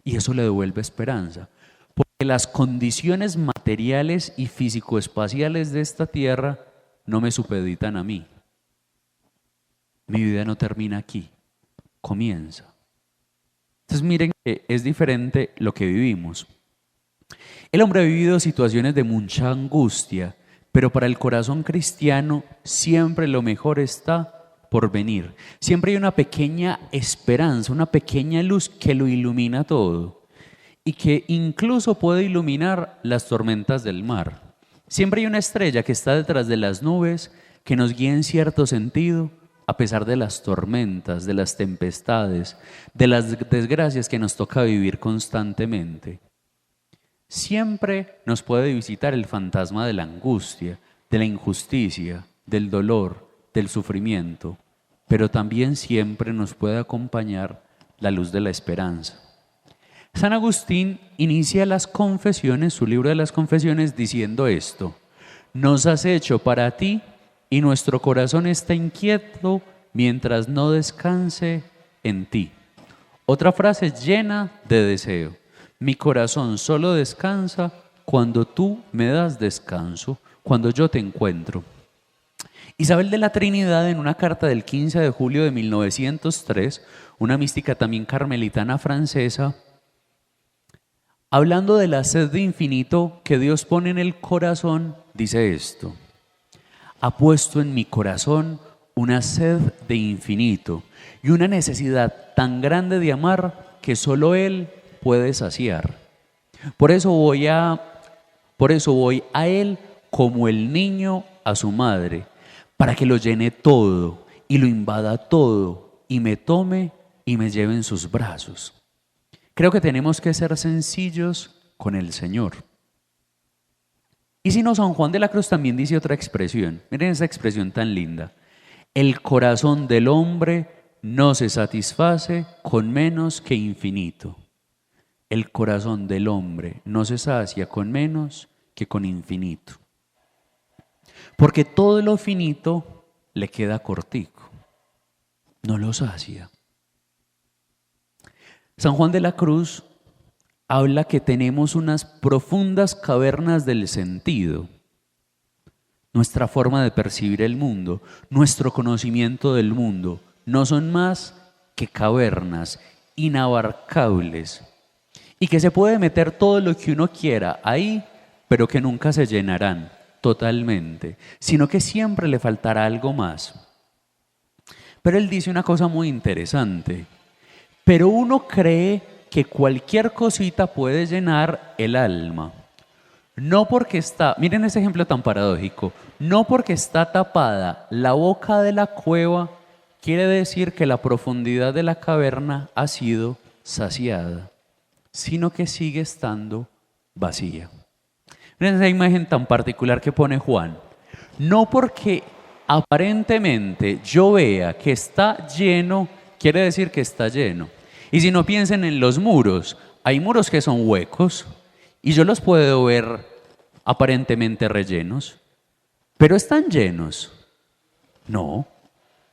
Y eso le devuelve esperanza. Porque las condiciones materiales y físico-espaciales de esta tierra no me supeditan a mí. Mi vida no termina aquí, comienza. Entonces miren que es diferente lo que vivimos. El hombre ha vivido situaciones de mucha angustia, pero para el corazón cristiano siempre lo mejor está por venir. Siempre hay una pequeña esperanza, una pequeña luz que lo ilumina todo y que incluso puede iluminar las tormentas del mar. Siempre hay una estrella que está detrás de las nubes que nos guía en cierto sentido a pesar de las tormentas, de las tempestades, de las desgracias que nos toca vivir constantemente. Siempre nos puede visitar el fantasma de la angustia, de la injusticia, del dolor, del sufrimiento, pero también siempre nos puede acompañar la luz de la esperanza. San Agustín inicia las confesiones, su libro de las confesiones, diciendo esto: nos has hecho para ti y nuestro corazón está inquieto mientras no descanse en ti. Otra frase llena de deseo: mi corazón solo descansa cuando tú me das descanso, cuando yo te encuentro. Isabel de la Trinidad, en una carta del 15 de julio de 1903, una mística también carmelitana francesa, hablando de la sed de infinito que Dios pone en el corazón, dice esto: ha puesto en mi corazón una sed de infinito y una necesidad tan grande de amar que solo Él puede saciar. Por eso voy a Él como el niño a su madre, para que lo llene todo y lo invada todo y me tome y me lleve en sus brazos. Creo que tenemos que ser sencillos con el Señor. Y si no, San Juan de la Cruz también dice otra expresión. Miren esa expresión tan linda. El corazón del hombre no se satisface con menos que infinito. El corazón del hombre no se sacia con menos que con infinito. Porque todo lo finito le queda cortico, no lo sacia. San Juan de la Cruz habla que tenemos unas profundas cavernas del sentido. Nuestra forma de percibir el mundo, nuestro conocimiento del mundo, no son más que cavernas inabarcables y que se puede meter todo lo que uno quiera ahí, pero que nunca se llenarán totalmente, sino que siempre le faltará algo más. Pero él dice una cosa muy interesante. Pero uno cree que cualquier cosita puede llenar el alma. No porque está, miren ese ejemplo tan paradójico, no porque está tapada la boca de la cueva, quiere decir que la profundidad de la caverna ha sido saciada, sino que sigue estando vacía. Miren esa imagen tan particular que pone Juan. No porque aparentemente yo vea que está lleno, quiere decir que está lleno. Y si no, piensen en los muros. Hay muros que son huecos y yo los puedo ver aparentemente rellenos, pero ¿están llenos? No,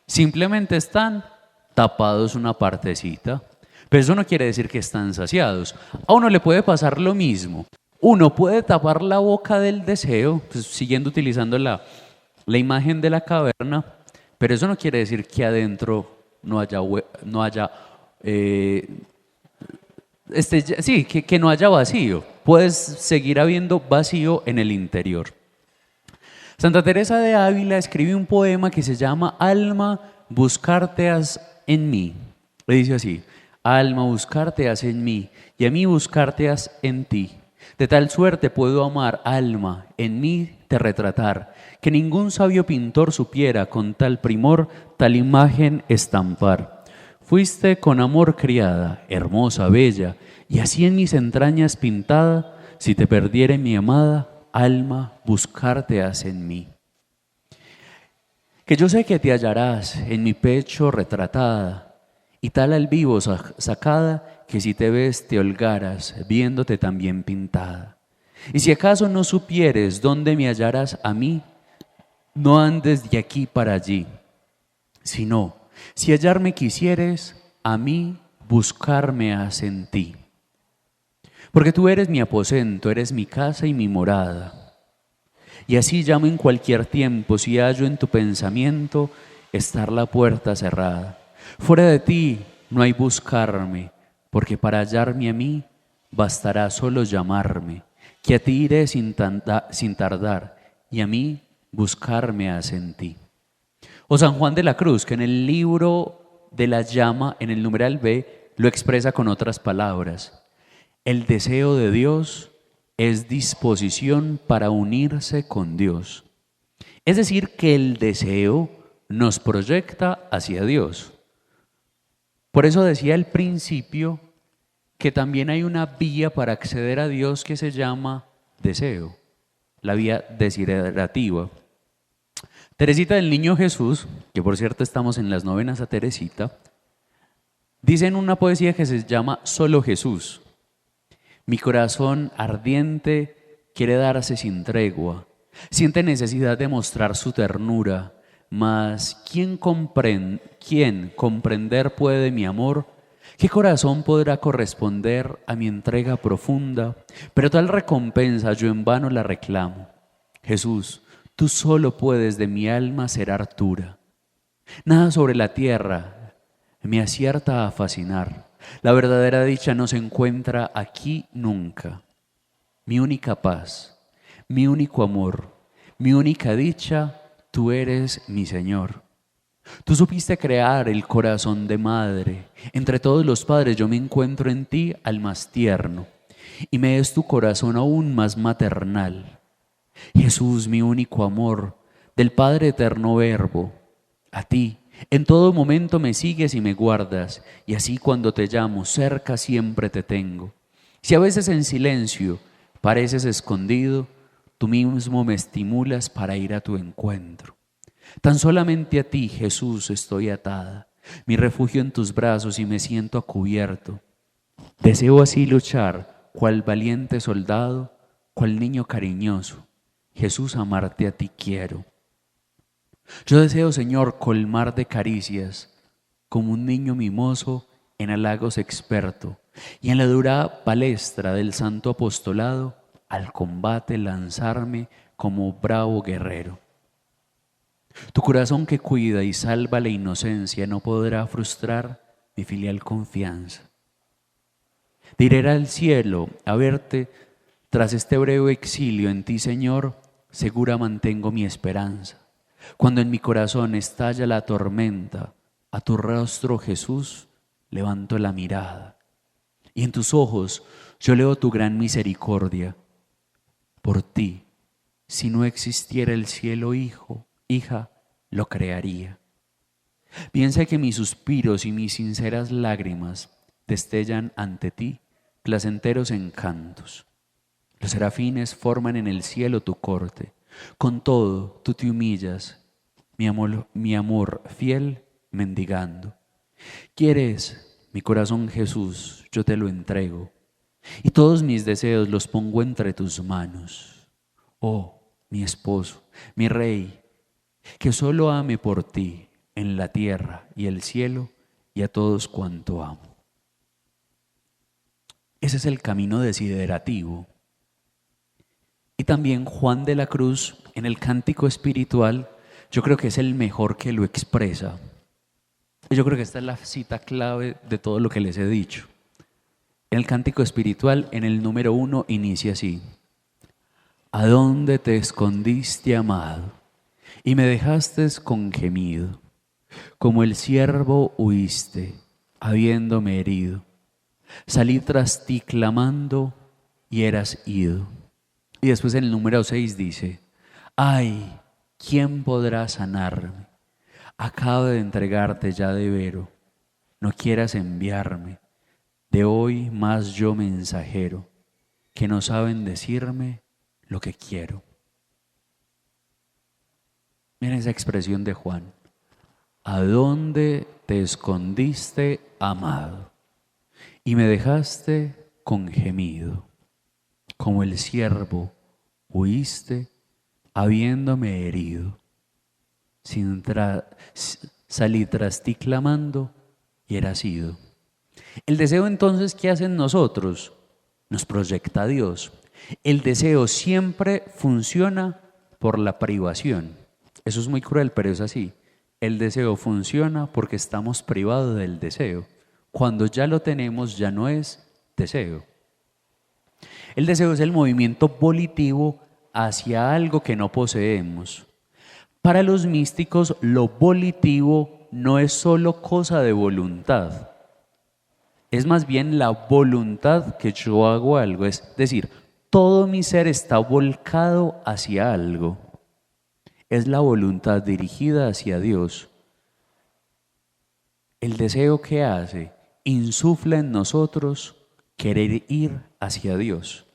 simplemente están tapados una partecita. Pero eso no quiere decir que están saciados. A uno le puede pasar lo mismo. Uno puede tapar la boca del deseo, pues, siguiendo utilizando la imagen de la caverna, pero eso no quiere decir que adentro no haya que no haya vacío. Puedes seguir habiendo vacío en el interior. Santa Teresa de Ávila escribe un poema que se llama Alma, buscarte has en mí. Le dice así: alma, buscarte has en mí, y a mí buscarte has en ti. De tal suerte puedo amar, alma, en mí te retratar, que ningún sabio pintor supiera con tal primor tal imagen estampar. Fuiste con amor criada, hermosa, bella, y así en mis entrañas pintada, si te perdiere mi amada, alma, buscarte has en mí. Que yo sé que te hallarás en mi pecho retratada, y tal al vivo sacada, que si te ves te holgaras, viéndote también pintada. Y si acaso no supieres dónde me hallarás a mí, no andes de aquí para allí, sino, si hallarme quisieres, a mí buscarme has en ti. Porque tú eres mi aposento, eres mi casa y mi morada. Y así llamo en cualquier tiempo, si hallo en tu pensamiento estar la puerta cerrada. Fuera de ti no hay buscarme, porque para hallarme a mí bastará solo llamarme, que a ti iré sin tardar, y a mí buscarme has en ti. O San Juan de la Cruz, que en el libro de la llama, en el numeral B, lo expresa con otras palabras. El deseo de Dios es disposición para unirse con Dios. Es decir, que el deseo nos proyecta hacia Dios. Por eso decía al principio que también hay una vía para acceder a Dios que se llama deseo, la vía desiderativa. Teresita del Niño Jesús, que por cierto estamos en las novenas a Teresita, dice en una poesía que se llama Solo Jesús: mi corazón ardiente quiere darse sin tregua, siente necesidad de mostrar su ternura, mas ¿quién comprender puede mi amor? ¿Qué corazón podrá corresponder a mi entrega profunda? Pero tal recompensa yo en vano la reclamo. Jesús, tú solo puedes de mi alma ser hartura. Nada sobre la tierra me acierta a fascinar. La verdadera dicha no se encuentra aquí nunca. Mi única paz, mi único amor, mi única dicha, tú eres mi Señor. Tú supiste crear el corazón de madre. Entre todos los padres yo me encuentro en ti al más tierno, y me des tu corazón aún más maternal. Jesús, mi único amor, del Padre eterno Verbo, a ti, en todo momento me sigues y me guardas, y así cuando te llamo, cerca siempre te tengo. Si a veces en silencio pareces escondido, tú mismo me estimulas para ir a tu encuentro. Tan solamente a ti, Jesús, estoy atada, mi refugio en tus brazos y me siento a cubierto. Deseo así luchar, cual valiente soldado, cual niño cariñoso. Jesús, amarte a ti quiero. Yo deseo, Señor, colmar de caricias, como un niño mimoso en halagos experto, y en la dura palestra del santo apostolado, al combate lanzarme como bravo guerrero. Tu corazón que cuida y salva la inocencia no podrá frustrar mi filial confianza. De ir al cielo a verte tras este breve exilio en ti, Señor, segura mantengo mi esperanza. Cuando en mi corazón estalla la tormenta, a tu rostro, Jesús, levanto la mirada. Y en tus ojos yo leo tu gran misericordia. Por ti, si no existiera el cielo, hijo, hija, lo crearía. Piensa que mis suspiros y mis sinceras lágrimas destellan ante ti placenteros encantos. Los serafines forman en el cielo tu corte. Con todo, tú te humillas, mi amor fiel mendigando. ¿Quieres mi corazón, Jesús? Yo te lo entrego. Y todos mis deseos los pongo entre tus manos. Oh, mi esposo, mi rey, que solo ame por ti en la tierra y el cielo y a todos cuanto amo. Ese es el camino desiderativo. Y también Juan de la Cruz, en el Cántico Espiritual, yo creo que es el mejor que lo expresa. Yo creo que esta es la cita clave de todo lo que les he dicho. En el Cántico Espiritual, en el número 1, inicia así: ¿A dónde te escondiste, amado? Y me dejaste con gemido. Como el ciervo huiste, habiéndome herido. Salí tras ti clamando y eras ido. Y después en el número 6 dice: ay, ¿quién podrá sanarme? Acabo de entregarte ya de vero. No quieras enviarme. De hoy más yo mensajero, que no saben decirme lo que quiero. Miren esa expresión de Juan. ¿A dónde te escondiste, amado? Y me dejaste con gemido. Como el ciervo huiste, habiéndome herido. Salí tras ti clamando y eras ido. El deseo entonces, ¿qué hace en nosotros? Nos proyecta a Dios. El deseo siempre funciona por la privación. Eso es muy cruel, pero es así. El deseo funciona porque estamos privados del deseo. Cuando ya lo tenemos, ya no es deseo. El deseo es el movimiento volitivo hacia algo que no poseemos. Para los místicos, lo volitivo no es solo cosa de voluntad. Es más bien la voluntad que yo hago algo. Es decir, todo mi ser está volcado hacia algo. Es la voluntad dirigida hacia Dios. El deseo que hace, insufla en nosotros querer ir hacia Dios.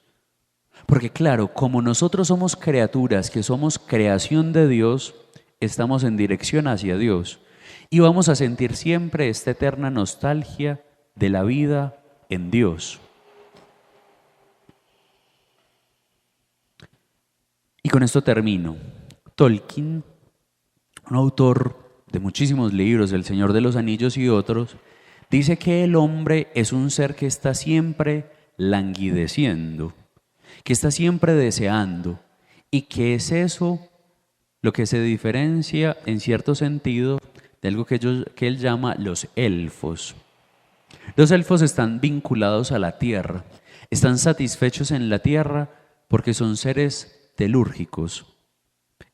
Porque claro, como nosotros somos criaturas, que somos creación de Dios, estamos en dirección hacia Dios. Y vamos a sentir siempre esta eterna nostalgia de la vida en Dios. Y con esto termino. Tolkien, un autor de muchísimos libros, El Señor de los Anillos y otros, dice que el hombre es un ser que está siempre languideciendo, que está siempre deseando, y que es eso lo que se diferencia en cierto sentido de algo que él llama los elfos. Los elfos están vinculados a la tierra, están satisfechos en la tierra porque son seres telúrgicos.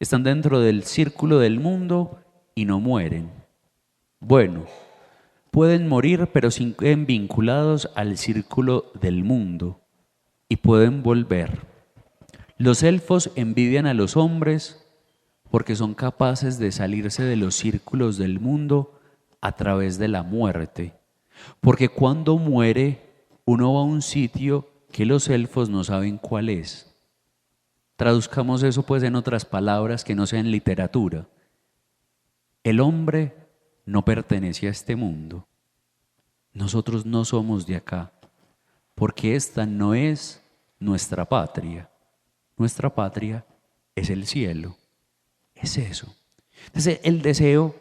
Están dentro del círculo del mundo y no mueren. Bueno, pueden morir, pero siguen vinculados al círculo del mundo y pueden volver. Los elfos envidian a los hombres porque son capaces de salirse de los círculos del mundo a través de la muerte. Porque cuando muere, uno va a un sitio que los elfos no saben cuál es. Traduzcamos eso pues en otras palabras que no sean literatura. El hombre no pertenece a este mundo. Nosotros no somos de acá, porque esta no es nuestra patria. Nuestra patria es el cielo. Es eso. Entonces el deseo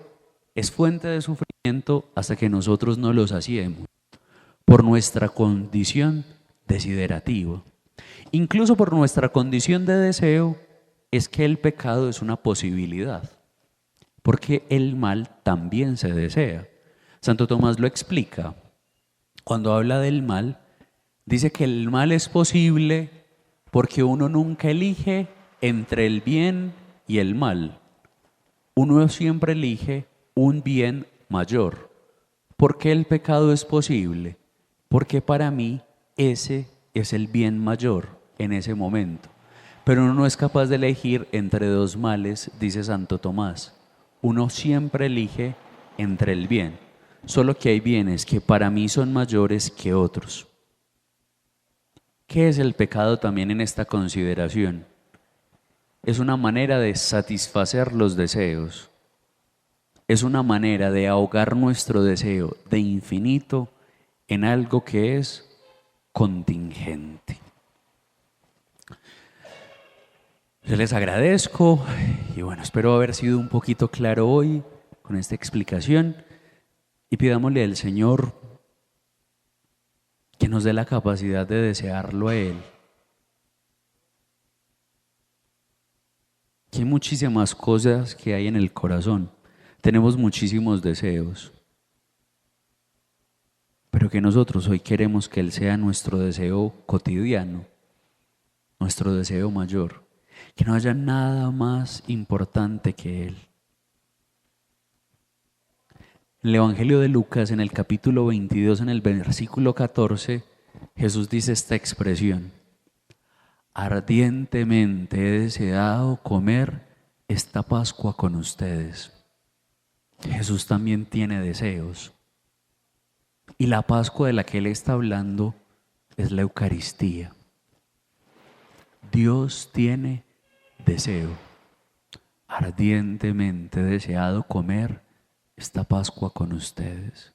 es fuente de sufrimiento hasta que nosotros no lo saciemos por nuestra condición desiderativa. Incluso por nuestra condición de deseo es que el pecado es una posibilidad, porque el mal también se desea. Santo Tomás lo explica. Cuando habla del mal, dice que el mal es posible porque uno nunca elige entre el bien y el mal. Uno siempre elige un bien mayor. ¿Por qué el pecado es posible? Porque para mí ese es el bien mayor en ese momento. Pero uno no es capaz de elegir entre dos males, dice Santo Tomás. Uno siempre elige entre el bien. Solo que hay bienes que para mí son mayores que otros. ¿Qué es el pecado también en esta consideración? Es una manera de satisfacer los deseos. Es una manera de ahogar nuestro deseo de infinito en algo que es contingente. Yo les agradezco y bueno, espero haber sido un poquito claro hoy con esta explicación y pidámosle al Señor que nos dé la capacidad de desearlo a Él. Que hay muchísimas cosas que hay en el corazón, tenemos muchísimos deseos, pero que nosotros hoy queremos que Él sea nuestro deseo cotidiano, nuestro deseo mayor, que no haya nada más importante que Él. En el Evangelio de Lucas, en el capítulo 22, en el versículo 14, Jesús dice esta expresión: ardientemente he deseado comer esta Pascua con ustedes. Jesús también tiene deseos. Y la Pascua de la que Él está hablando es la Eucaristía. Dios tiene deseo. Ardientemente he deseado comer esta Pascua con ustedes.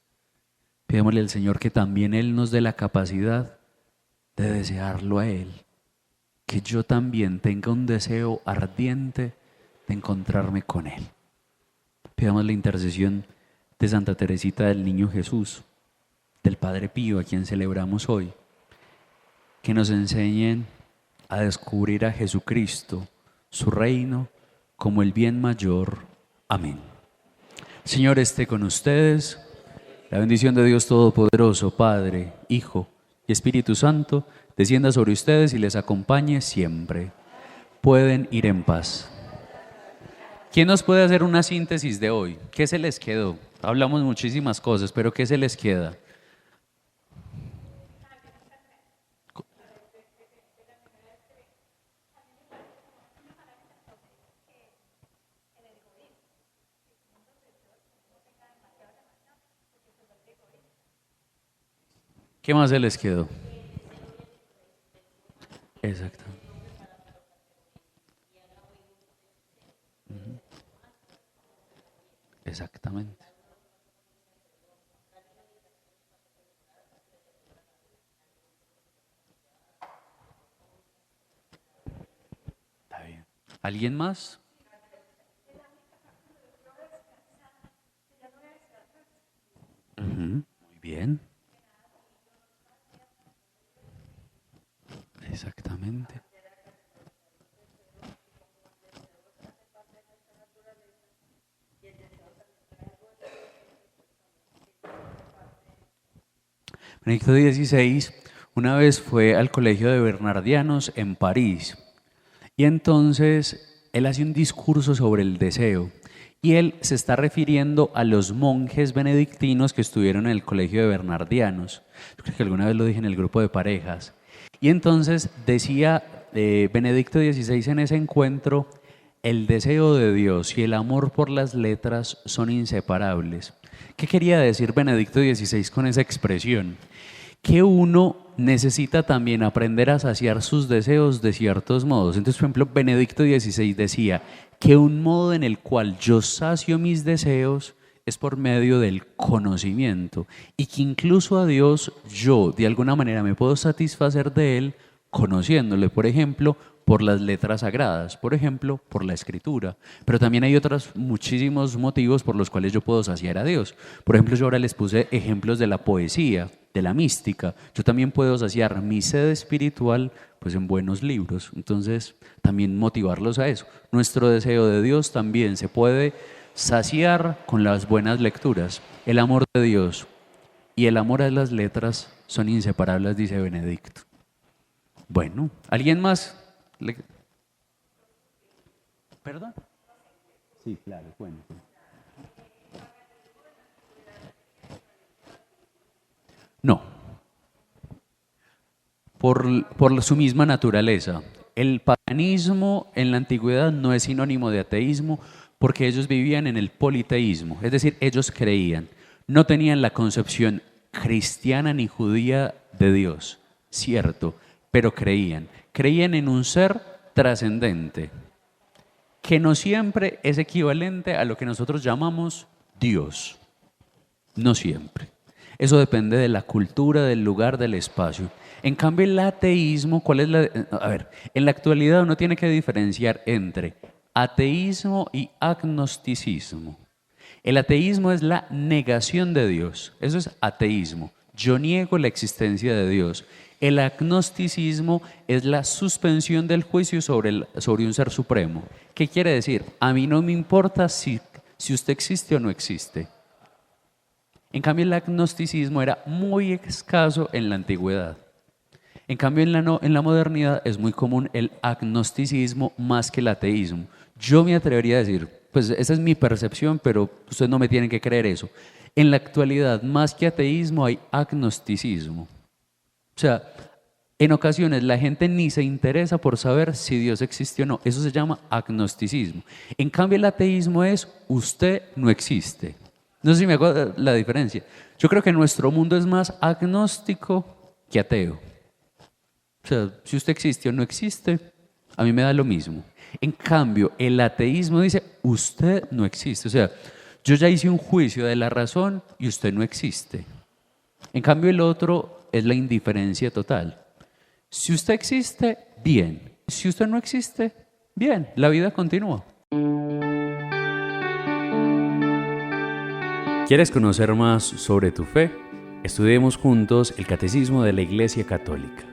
Pidémosle al Señor que también Él nos dé la capacidad de desearlo a Él. Que yo también tenga un deseo ardiente de encontrarme con Él. Pidamos la intercesión de Santa Teresita del Niño Jesús, del Padre Pío, a quien celebramos hoy, que nos enseñen a descubrir a Jesucristo, su reino, como el bien mayor. Amén. Señor esté con ustedes. La bendición de Dios Todopoderoso, Padre, Hijo y Espíritu Santo, descienda sobre ustedes y les acompañe siempre. Pueden ir en paz. ¿Quién nos puede hacer una síntesis de hoy? ¿Qué se les quedó? Hablamos muchísimas cosas, pero ¿qué se les queda? ¿Qué más se les quedó? Exacto. Exactamente. Está bien. ¿Alguien más? Muy bien. Exactamente. Benedicto XVI una vez fue al colegio de Bernardianos en París y entonces él hace un discurso sobre el deseo Y él se está refiriendo a los monjes benedictinos que estuvieron en el colegio de Bernardianos. Yo creo que alguna vez lo dije en el grupo de parejas. Y entonces decía Benedicto XVI en ese encuentro: el deseo de Dios y el amor por las letras son inseparables. ¿Qué quería decir Benedicto XVI con esa expresión? Que uno necesita también aprender a saciar sus deseos de ciertos modos. Entonces, por ejemplo, Benedicto XVI decía que un modo en el cual yo sacio mis deseos es por medio del conocimiento, y que incluso a Dios yo de alguna manera me puedo satisfacer de Él conociéndole, por ejemplo, por las letras sagradas, por ejemplo, por la escritura. Pero también hay otros muchísimos motivos por los cuales yo puedo saciar a Dios. Por ejemplo, yo ahora les puse ejemplos de la poesía, de la mística. Yo también puedo saciar mi sed espiritual pues en buenos libros. Entonces, también motivarlos a eso. Nuestro deseo de Dios también se puede saciar con las buenas lecturas. El amor de Dios y el amor a las letras son inseparables, dice Benedicto. Bueno, ¿alguien más? ¿Perdón? Sí, claro, cuento. No, por su misma naturaleza. El paganismo en la antigüedad no es sinónimo de ateísmo, porque ellos vivían en el politeísmo, es decir, ellos creían, no tenían la concepción cristiana ni judía de Dios, cierto, pero creían en un ser trascendente, que no siempre es equivalente a lo que nosotros llamamos Dios, no siempre. Eso depende de la cultura, del lugar, del espacio. En cambio, el ateísmo, ¿cuál es la? A ver, en la actualidad uno tiene que diferenciar entre ateísmo y agnosticismo. El ateísmo es la negación de Dios, eso es ateísmo. Yo niego la existencia de Dios. El agnosticismo es la suspensión del juicio sobre un ser supremo. ¿Qué quiere decir? A mí no me importa si usted existe o no existe. En cambio, el agnosticismo era muy escaso en la antigüedad. En cambio, en la modernidad es muy común el agnosticismo más que el ateísmo. Yo me atrevería a decir, pues esa es mi percepción, pero ustedes no me tienen que creer eso. En la actualidad, más que ateísmo, hay agnosticismo. O sea, en ocasiones la gente ni se interesa por saber si Dios existe o no. Eso se llama agnosticismo. En cambio, el ateísmo es usted no existe. No sé si me hago la diferencia. Yo creo que nuestro mundo es más agnóstico que ateo. O sea, si usted existe o no existe, a mí me da lo mismo. En cambio, el ateísmo dice, usted no existe. O sea, yo ya hice un juicio de la razón y usted no existe. En cambio, el otro es la indiferencia total. Si usted existe, bien. Si usted no existe, bien. La vida continúa. ¿Quieres conocer más sobre tu fe? Estudiemos juntos el Catecismo de la Iglesia Católica.